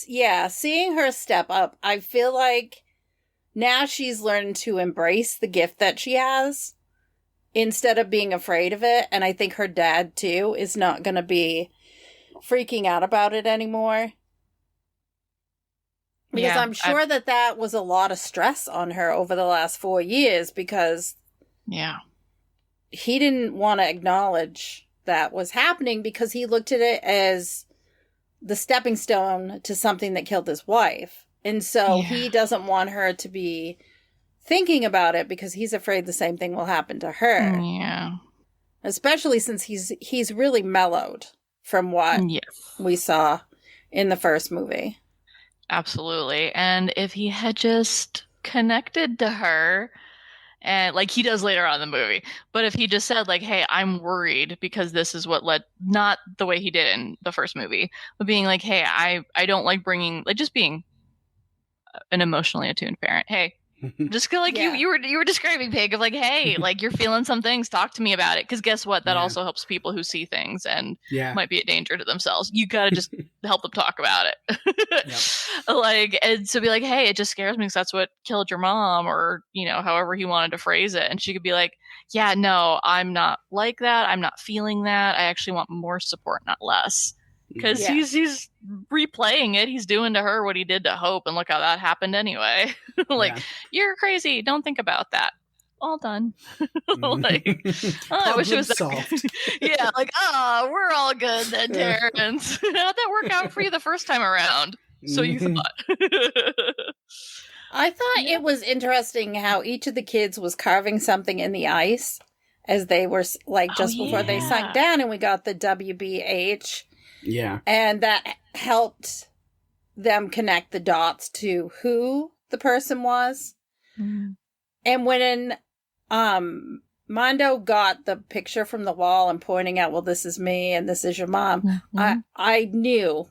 Yeah, seeing her step up, I feel like now she's learned to embrace the gift that she has instead of being afraid of it. And I think her dad, too, is not going to be freaking out about it anymore. Because I'm sure that was a lot of stress on her over the last 4 years because he didn't want to acknowledge that was happening because he looked at it as the stepping stone to something that killed his wife. And so he doesn't want her to be thinking about it because he's afraid the same thing will happen to her. Yeah. Especially since he's really mellowed from what we saw in the first movie. Absolutely. And if he had just connected to her, and like he does later on in the movie, but if he just said like, hey, I'm worried because this is what led, not the way he did in the first movie, but being like, hey, I don't like bringing, like just being an emotionally attuned parent. Hey, just feel like you were describing, Pig, of like, hey, like you're feeling some things, talk to me about it. Because guess what? That also helps people who see things and might be a danger to themselves. You got to just help them talk about it. Like, and so be like, hey, it just scares me because that's what killed your mom, or, you know, however he wanted to phrase it. And she could be like, yeah, no, I'm not like that. I'm not feeling that. I actually want more support, not less. Because he's replaying it. He's doing to her what he did to Hope, and look how that happened anyway. Like, you're crazy. Don't think about that. All done. Like, I wish it was solved. Like, we're all good then, Terrence. How'd that work out for you the first time around? So you thought. I thought it was interesting how each of the kids was carving something in the ice as they were like just before they sunk down, and we got the WBH. Yeah. And that helped them connect the dots to who the person was. Mm. And when Mondo got the picture from the wall and pointing out, well, this is me and this is your mom, Mm-hmm. I knew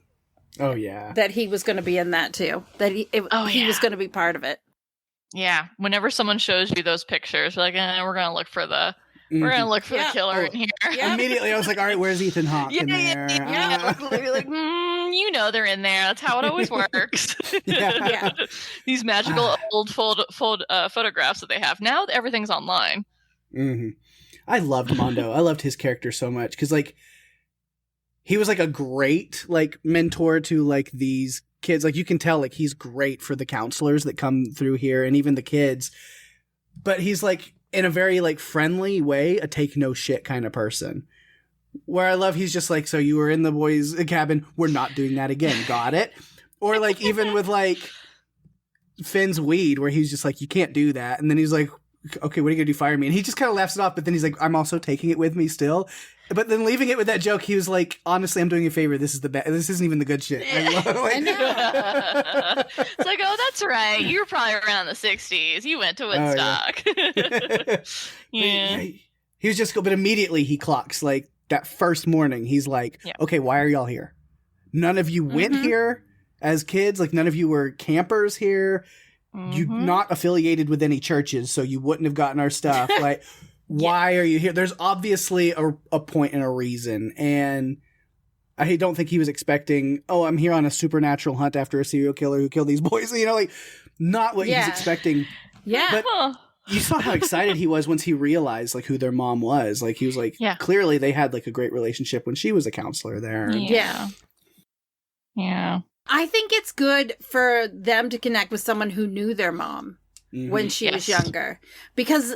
that he was going to be in that too. That he was going to be part of it. Yeah. Whenever someone shows you those pictures, we're like, we're going to look for the the killer in here. Yeah. Immediately, I was like, all right, where's Ethan Hawke in there? You're like, they're in there. That's how it always works. These magical old photographs that they have. Now everything's online. Mm-hmm. I loved Mondo. I loved his character so much because, like, he was like a great like mentor to like these kids. Like, you can tell like he's great for the counselors that come through here and even the kids. But he's like, in a very like friendly way, a take no shit kind of person. Where I love, he's just like, so you were in the boys' cabin, we're not doing that again. Got it? Or like even with like Finn's weed, where he's just like, you can't do that. And then he's like, okay, what are you gonna do? Fire me? And he just kind of laughs it off. But then he's like, I'm also taking it with me still. But then leaving it with that joke, he was like, honestly, I'm doing you a favor. This is the best. This isn't even the good shit. I love, like, I know. It's like, oh, that's right. You were probably around the 60s. You went to Woodstock. He was just but immediately he clocks like that first morning. He's like, okay, why are y'all here? None of you went here as kids. Like, none of you were campers here. You not affiliated with any churches, so you wouldn't have gotten our stuff. Like, why are you here? There's obviously a point and a reason. And I don't think he was expecting, oh, I'm here on a supernatural hunt after a serial killer who killed these boys. You know, like, not what he's expecting. Yeah. But you saw how excited he was once he realized, like, who their mom was. Like, he was like, clearly they had, like, a great relationship when she was a counselor there. Yeah. I think it's good for them to connect with someone who knew their mom when she was younger. Because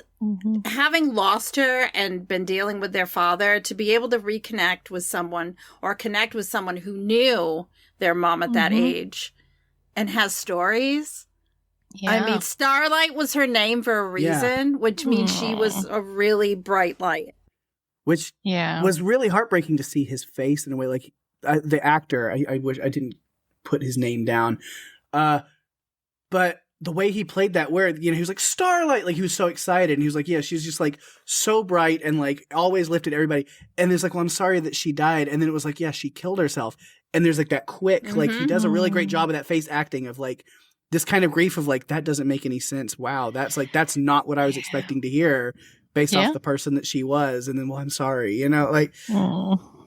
having lost her and been dealing with their father, to be able to reconnect with someone or connect with someone who knew their mom at that age and has stories. Yeah. I mean, Starlight was her name for a reason, which means she was a really bright light. Which was really heartbreaking to see his face in a way. Like, the actor, I wish I didn't put his name down. But the way he played that, where, you know, he was like, Starlight, like, he was so excited, and he was like, yeah, she's just like so bright and like always lifted everybody. And there's like, well, I'm sorry that she died. And then it was like, yeah, she killed herself. And there's like that quick, like, he does a really great job of that face acting of like this kind of grief of like, that doesn't make any sense. Wow, that's not what I was expecting to hear based off the person that she was. And then, well, I'm sorry, you know, like,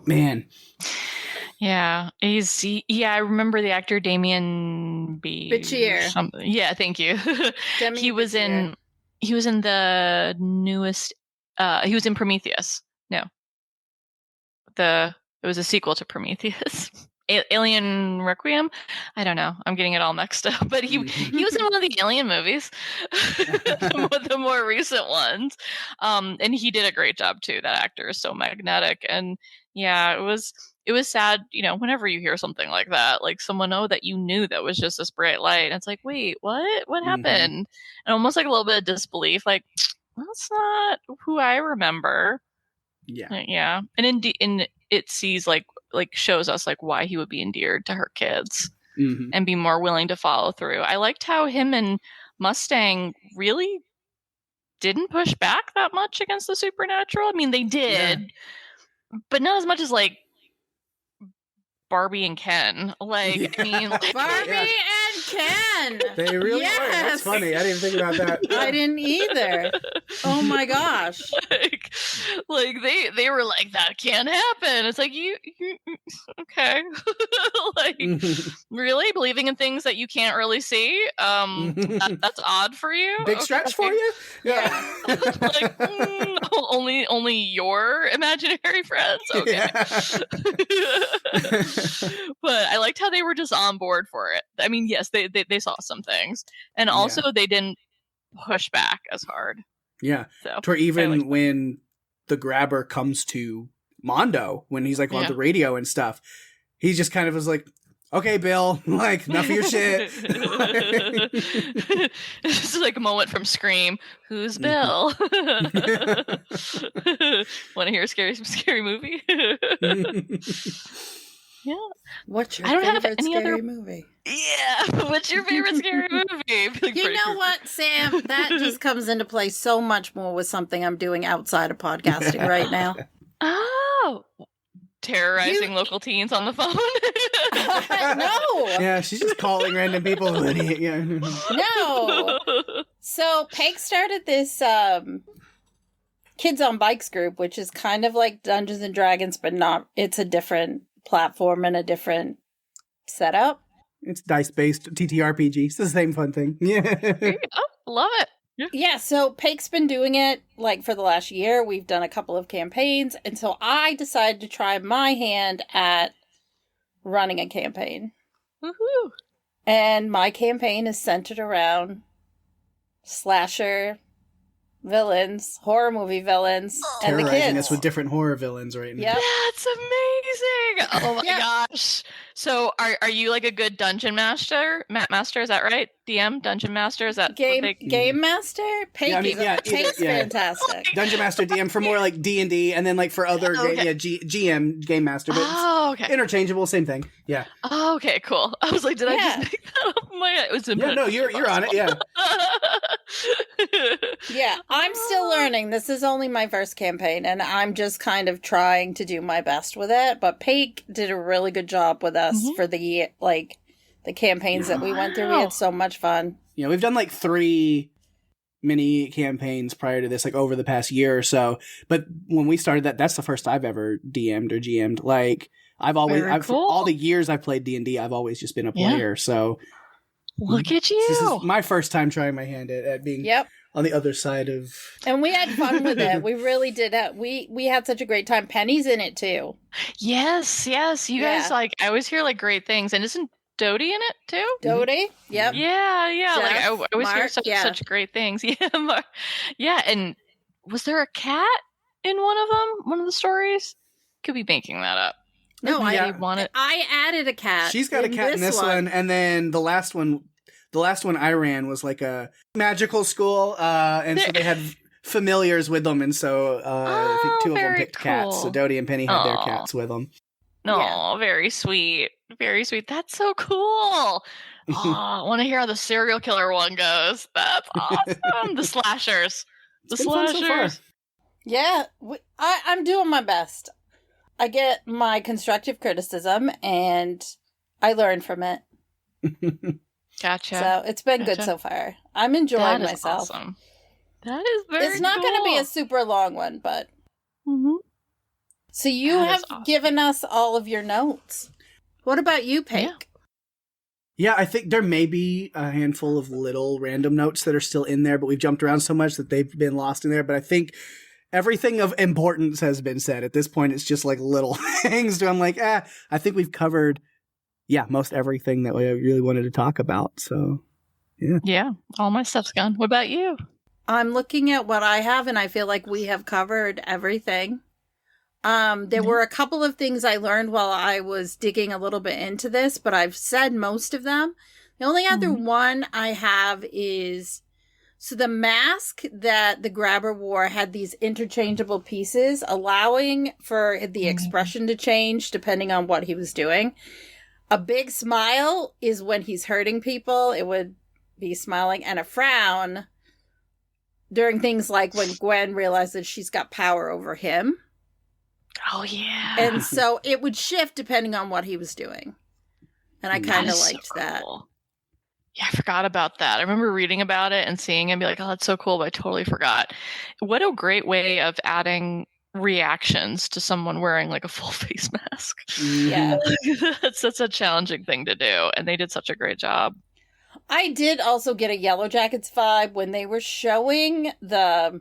man. Yeah, I remember the actor Damien Bichir. Yeah, thank you. He was in the newest. He was in Prometheus. No, it was a sequel to Prometheus. Alien Requiem. I don't know. I'm getting it all mixed up. But he was in one of the Alien movies, the more recent ones. And he did a great job too. That actor is so magnetic, and it was sad, you know, whenever you hear something like that, like someone that you knew that was just this bright light. And it's like, wait, what happened? And almost like a little bit of disbelief, like, that's not who I remember. Yeah. And it sees like shows us like why he would be endeared to her kids and be more willing to follow through. I liked how him and Mustang really didn't push back that much against the supernatural. I mean, they did, but not as much as like Barbie and Ken. Like, I mean, like, Barbie and Ken. They really were. That's funny. I didn't think about that. I didn't either. Oh my gosh. Like they were like, that can't happen. It's like, you okay. Like, really believing in things that you can't really see? That's odd for you. Big stretch for you? Yeah. Like, only your imaginary friends. Okay. But I liked how they were just on board for it. I mean, yes, they saw some things, and also they didn't push back as hard. Yeah. So, to where even when the grabber comes to Mondo, when he's like on the radio and stuff, he just kind of was like, okay, Bill, like, enough of your shit. This is like a moment from Scream. Who's Bill? Want to hear a scary movie? Yeah. What's your I don't have favorite any scary other- movie? Yeah. What's your favorite scary movie? Like, You know what, Sam? That just comes into play so much more with something I'm doing outside of podcasting right now. Oh. Terrorizing local teens on the phone? No. Yeah, she's just calling random people. Yeah. No. So Pake started this Kids on Bikes group, which is kind of like Dungeons and Dragons, but not. It's a different platform and a different setup. It's dice-based TTRPG. It's the same fun thing. Yeah. Oh, love it. Yeah, so Pake's been doing it like for the last year. We've done a couple of campaigns, and so I decided to try my hand at running a campaign. Woohoo. And my campaign is centered around slasher villains, horror movie villains, and the Terrorizing kids. us with different horror villains right now. Yep. That's amazing. Oh my Yeah. gosh. So are you like a good dungeon master? Master, is that right? DM, dungeon master, is that Game master? Pake, Yeah, I mean, yeah, either- Pake's yeah. fantastic. Dungeon Master DM for more like D&D, and then like for other Okay. GM Game Master, but Oh, okay. interchangeable, same thing. Yeah. Oh, okay, cool. I was like, did I Yeah. just make that up? It was Yeah, no, you're on it. Yeah. Yeah, I'm still learning. This is only my first campaign, and I'm just kind of trying to do my best with it. But Pake did a really good job with us Mhm. for the campaigns that we went through. We Wow. had so much fun. Yeah, we've done like 3 mini campaigns prior to this, like over the past year or so. But when we started that's the first I've ever DM'd or GM'd. Like I've always, Very for cool. all the years I've played D&D, I've always just been a Yeah. player. So Look at this is you. my first time trying my hand at being Yep. on the other side of. And we had fun with it. We really did. We had such a great time. Penny's in it too. Yes. You Yeah. guys I always hear like great things. And isn't Dodie in it too? Dodie? Yep. Yeah. Like I Jeff, always hear Mark, yeah. such great things. Yeah. Yeah. And was there a cat in one of them? One of the stories? Could be making that up. No, Yeah. I added a cat. She's got a cat in this one, and then the last one I ran was like a magical school, and so they had familiars with them, and so I think 2 of them very picked cats. So cool. Dodie and Penny had their Aw. cats with them. No, Yeah. very sweet. Very sweet. That's so cool. Oh, I want to hear how the serial killer one goes. That's awesome. The slashers. The It's been fun so far. slashers. Yeah, I'm doing my best. I get my constructive criticism, and I learn from it. Gotcha. So it's been good Gotcha. so far. I'm enjoying That is myself. awesome. That is very It's not going to be a super long one, but Mhm. so you That is have awesome. given us all of your notes. What about you, Pake? Yeah, I think there may be a handful of little random notes that are still in there, but we've jumped around so much that they've been lost in there. But I think everything of importance has been said. At this point, it's just like little things. I'm like, I think we've covered, most everything that we really wanted to talk about. So, Yeah, all my stuff's gone. What about you? I'm looking at what I have, and I feel like we have covered everything. There were a couple of things I learned while I was digging a little bit into this, but I've said most of them. The only other one I have is, so the mask that the grabber wore had these interchangeable pieces, allowing for the expression to change depending on what he was doing. A big smile is when he's hurting people. It would be smiling, and a frown during things like when Gwen realizes she's got power over him. Oh, yeah. And so it would shift depending on what he was doing. And I That kind of is so liked that. cool. Yeah, I forgot about that. I remember reading about it and seeing it and be like, oh, that's so cool, but I totally forgot. What a great way of adding reactions to someone wearing like a full face mask. Yeah. That's such a challenging thing to do. And they did such a great job. I did also get a Yellow Jackets vibe when they were showing the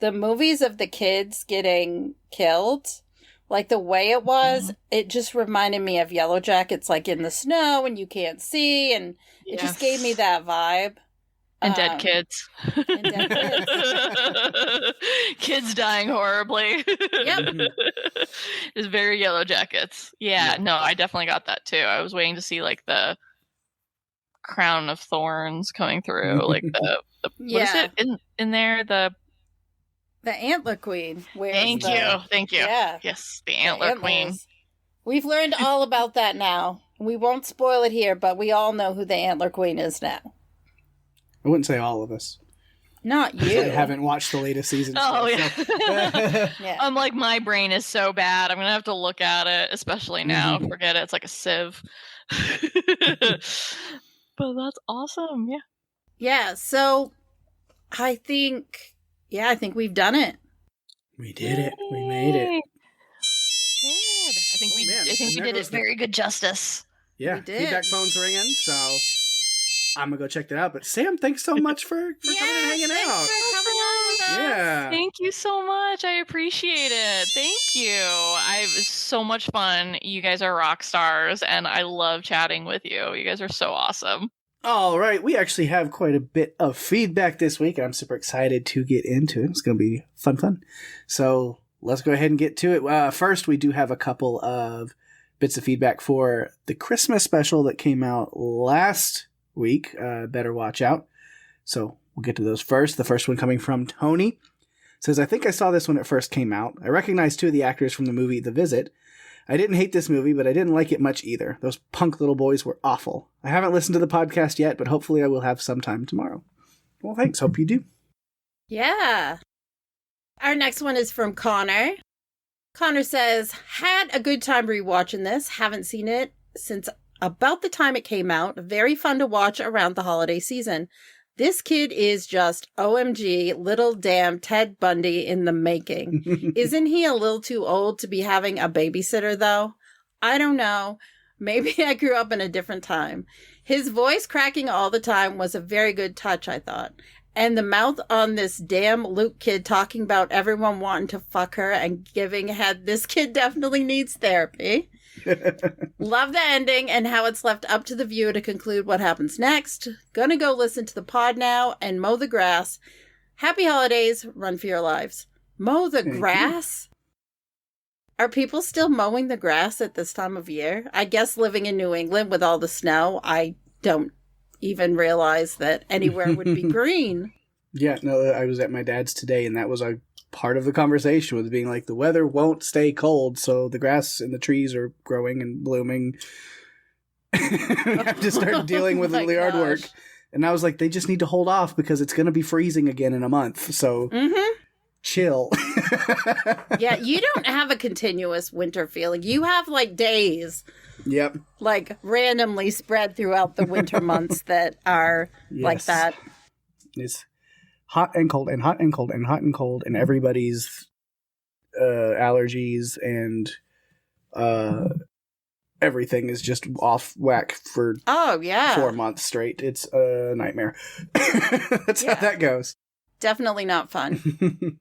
movies of the kids getting killed. Like the way it was, it just reminded me of Yellow Jackets, like in the snow and you can't see, and it just gave me that vibe. And dead kids. And dead kids. Kids dying horribly. Yep. It's very Yellow Jackets. Yeah, no, I definitely got that too. I was waiting to see like the crown of thorns coming through, like the what is it in there? The Antler Queen. Thank you. Yeah. Yes, the Antler Queen. We've learned all about that now. We won't spoil it here, but we all know who the Antler Queen is now. I wouldn't say all of us. Not you. I haven't watched the latest season. Oh, yeah. So. Yeah. I'm like, my brain is so bad. I'm going to have to look at it, especially now. Forget it. It's like a sieve. But that's awesome. Yeah. Yeah. So I think we've done it. We did it. We made it. Good. I think we did it very good justice. Yeah. We did. Feedback phone's ringing. So I'm going to go check that out. But Sam, thanks so much for coming and hanging out. Yeah. Thank you so much. I appreciate it. Thank you. It was so much fun. You guys are rock stars, and I love chatting with you. You guys are so awesome. All right. We actually have quite a bit of feedback this week, and I'm super excited to get into it. It's going to be fun. So let's go ahead and get to it. First, we do have a couple of bits of feedback for the Christmas special that came out last week. Better watch out. So we'll get to those first. The first one coming from Tony says, I think I saw this when it first came out. I recognize two of the actors from the movie The Visit. I didn't hate this movie, but I didn't like it much either. Those punk little boys were awful. I haven't listened to the podcast yet, but hopefully I will have some time tomorrow. Well, thanks. Hope you do. Yeah. Our next one is from Connor. Connor says, had a good time rewatching this. Haven't seen it since about the time it came out. Very fun to watch around the holiday season. This kid is just OMG, little damn Ted Bundy in the making. Isn't he a little too old to be having a babysitter, though? I don't know. Maybe I grew up in a different time. His voice cracking all the time was a very good touch, I thought. And the mouth on this damn Luke kid talking about everyone wanting to fuck her and giving head. This kid definitely needs therapy. Love the ending and how it's left up to the viewer to conclude what happens next. Gonna go listen to the pod now and mow the grass. Happy holidays. Run for your lives. Mow the grass? Are people still mowing the grass at this time of year? I guess living in New England with all the snow, I don't even realize that anywhere would be green. Yeah, no, I was at my dad's today, and that was a part of the conversation, was being like, the weather won't stay cold, so the grass and the trees are growing and blooming. I have to start dealing with the yard work. And I was like, they just need to hold off because it's going to be freezing again in a month. So chill. Yeah, you don't have a continuous winter feeling. You have like days. Yep. Like randomly spread throughout the winter months that are like that. It's hot and cold and hot and cold and hot and cold, and everybody's allergies and everything is just off whack for 4 months straight. It's a nightmare. That's how that goes. Definitely not fun.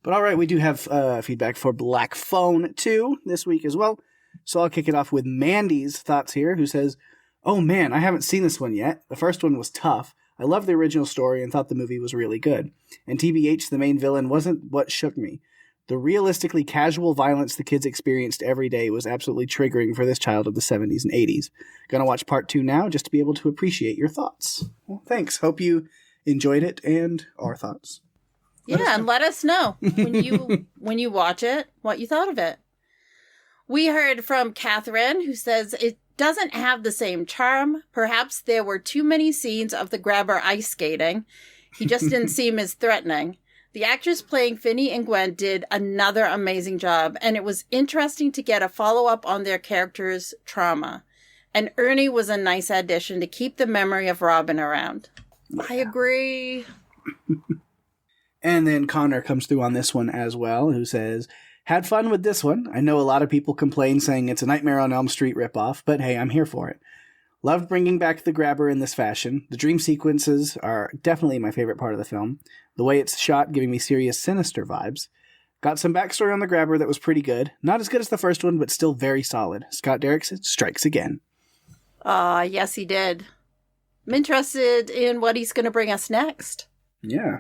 But all right, we do have feedback for Black Phone 2 this week as well. So I'll kick it off with Mandy's thoughts here, who says, oh man, I haven't seen this one yet. The first one was tough. I loved the original story and thought the movie was really good. And TBH, the main villain, wasn't what shook me. The realistically casual violence the kids experienced every day was absolutely triggering for this child of the 70s and 80s. Gonna watch part 2 now just to be able to appreciate your thoughts. Well, thanks. Hope you enjoyed it and our thoughts. And let us know when you watch it, what you thought of it. We heard from Catherine, who says it doesn't have the same charm. Perhaps there were too many scenes of the grabber ice skating. He just didn't seem as threatening. The actors playing Finney and Gwen did another amazing job, and it was interesting to get a follow-up on their characters' trauma. And Ernie was a nice addition to keep the memory of Robin around. I agree. And then Connor comes through on this one as well, who says, had fun with this one. I know a lot of people complain saying it's a Nightmare on Elm Street ripoff, but hey, I'm here for it. Loved bringing back the grabber in this fashion. The dream sequences are definitely my favorite part of the film. The way it's shot giving me serious Sinister vibes. Got some backstory on the grabber that was pretty good. Not as good as the first one, but still very solid. Scott Derrickson strikes again. Yes, he did. I'm interested in what he's going to bring us next. Yeah.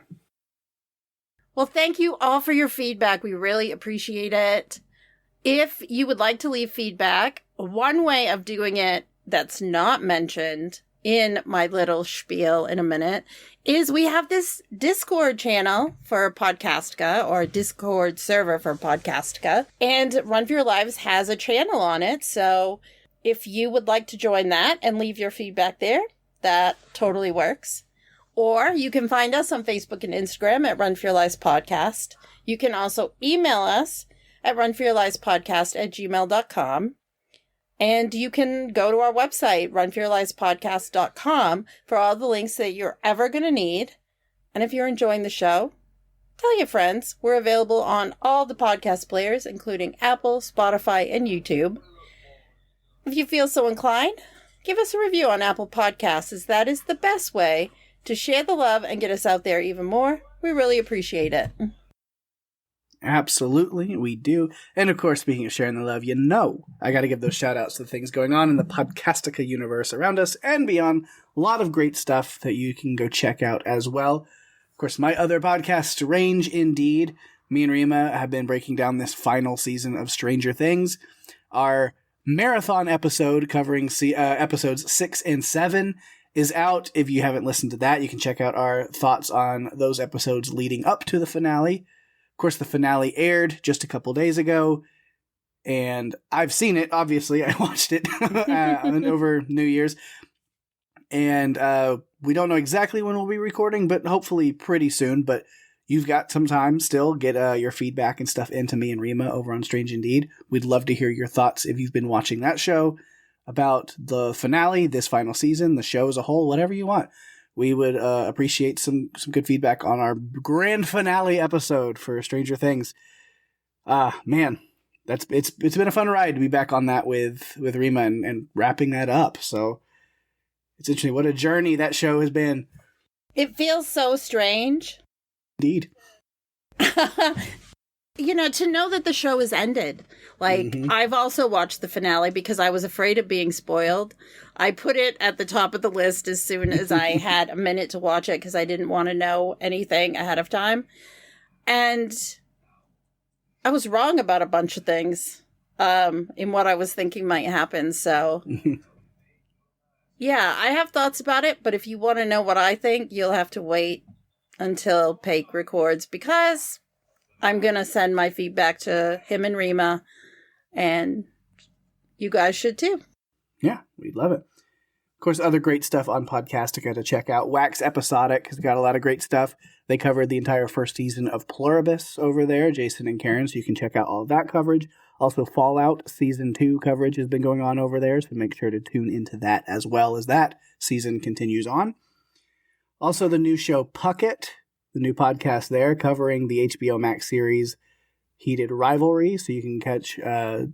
Well, thank you all for your feedback. We really appreciate it. If you would like to leave feedback, one way of doing it that's not mentioned in my little spiel in a minute is we have this Discord channel for Podcastica, or Discord server for Podcastica, and Run for Your Lives has a channel on it. So if you would like to join that and leave your feedback there, that totally works. Or you can find us on Facebook and Instagram at Run for Your Lives Podcast. You can also email us at runforyourlivespodcast@gmail.com. And you can go to our website, runforyourlivespodcast.com, for all the links that you're ever going to need. And if you're enjoying the show, tell your friends. We're available on all the podcast players, including Apple, Spotify, and YouTube. If you feel so inclined, give us a review on Apple Podcasts, as that is the best way to share the love and get us out there even more. We really appreciate it. Absolutely, we do. And of course, speaking of sharing the love, I got to give those shout outs to things going on in the Podcastica universe around us and beyond. A lot of great stuff that you can go check out as well. Of course, my other podcast, Strange Indeed. Me and Rima have been breaking down this final season of Stranger Things. Our marathon episode covering episodes 6 and 7 is out. If you haven't listened to that, you can check out our thoughts on those episodes leading up to the finale. Of course, the finale aired just a couple days ago, and I've seen it, obviously. I watched it over New Year's, and we don't know exactly when we'll be recording, but hopefully pretty soon. But you've got some time still. Get your feedback and stuff into me and Rima over on Strange Indeed. We'd love to hear your thoughts if you've been watching that show, about the finale, this final season, the show as a whole, whatever you want. We would appreciate some good feedback on our grand finale episode for Stranger Things. Man, it's been a fun ride to be back on that with Rima and wrapping that up. So it's interesting. What a journey that show has been. It feels so strange. Indeed. To know that the show has ended. I've also watched the finale because I was afraid of being spoiled. I put it at the top of the list as soon as I had a minute to watch it because I didn't want to know anything ahead of time. And I was wrong about a bunch of things in what I was thinking might happen. So, yeah, I have thoughts about it. But if you want to know what I think, you'll have to wait until Pake records, because I'm going to send my feedback to him and Rima, and you guys should too. Yeah, we'd love it. Of course, other great stuff on Podcastica to check out. Wax Episodic has got a lot of great stuff. They covered the entire first season of Pluribus over there, Jason and Karen, so you can check out all of that coverage. Also, Fallout Season 2 coverage has been going on over there, so make sure to tune into that as well as that season continues on. Also, the new show Puckett, the new podcast there, covering the HBO Max series Heated Rivalry, so you can catch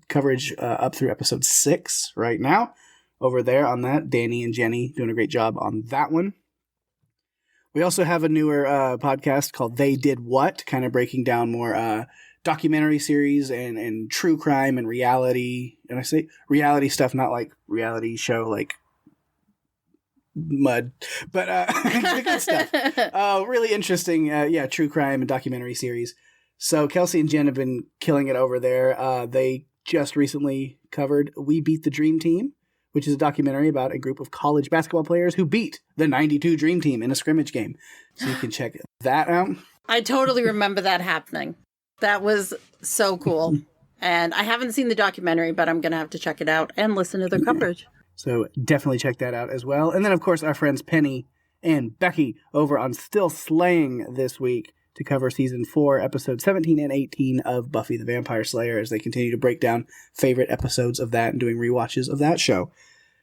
coverage up through episode 6 right now over there on that. Danny and Jenny doing a great job on that one. We also have a newer podcast called They Did What, kind of breaking down more documentary series and true crime and reality. And I say reality stuff, not like reality show like mud, but good stuff. Really interesting, true crime and documentary series. So Kelsey and Jen have been killing it over there. They just recently covered We Beat the Dream Team, which is a documentary about a group of college basketball players who beat the 92 Dream Team in a scrimmage game. So you can check that out. I totally remember that happening. That was so cool. And I haven't seen the documentary, but I'm going to have to check it out and listen to their coverage. So definitely check that out as well. And then, of course, our friends Penny and Becky over on Still Slaying this week to cover Season 4, Episodes 17 and 18 of Buffy the Vampire Slayer, as they continue to break down favorite episodes of that and doing rewatches of that show.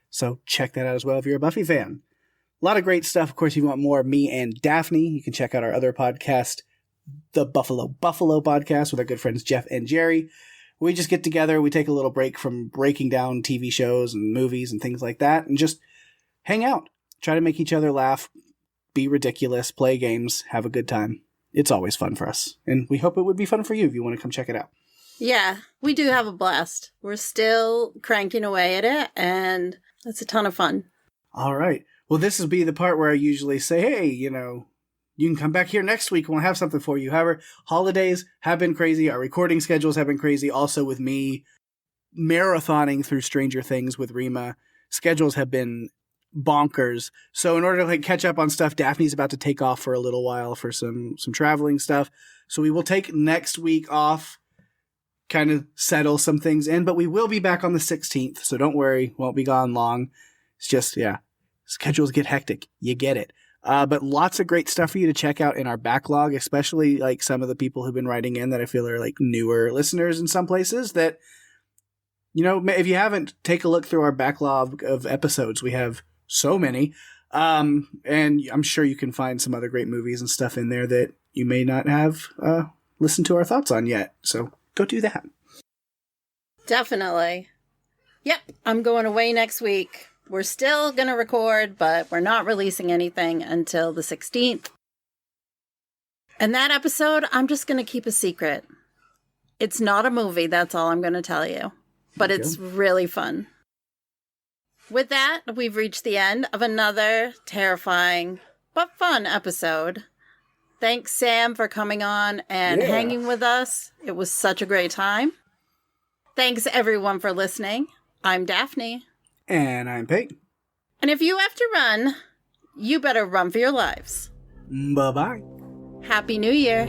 So check that out as well if you're a Buffy fan. A lot of great stuff. Of course, if you want more of me and Daphne, you can check out our other podcast, the Buffalo Podcast, with our good friends Jeff and Jerry. We just get together, we take a little break from breaking down TV shows and movies and things like that, and just hang out. Try to make each other laugh, be ridiculous, play games, have a good time. It's always fun for us, and we hope it would be fun for you if you want to come check it out. Yeah, we do have a blast. We're still cranking away at it, and it's a ton of fun. All right. Well, this will be the part where I usually say, hey, you can come back here next week and we'll have something for you. However, holidays have been crazy. Our recording schedules have been crazy. Also with me marathoning through Stranger Things with Rima, schedules have been bonkers. So in order to like catch up on stuff, Daphne's about to take off for a little while for some traveling stuff. So we will take next week off, kind of settle some things in, but we will be back on the 16th. So don't worry, won't be gone long. It's just, yeah, schedules get hectic. You get it. But lots of great stuff for you to check out in our backlog, especially like some of the people who've been writing in that I feel are like newer listeners in some places that, you know, if you haven't, take a look through our backlog of episodes. We have so many. And I'm sure you can find some other great movies and stuff in there that you may not have listened to our thoughts on yet. So go do that. Definitely. Yep, I'm going away next week. We're still going to record, but we're not releasing anything until the 16th. And that episode, I'm just going to keep a secret. It's not a movie, that's all I'm going to tell you. But it's really fun. With that, we've reached the end of another terrifying but fun episode. Thanks, Sam, for coming on and hanging with us. It was such a great time. Thanks, everyone, for listening. I'm Daphne. And I'm Pake. And if you have to run, you better run for your lives. Bye-bye. Happy New Year.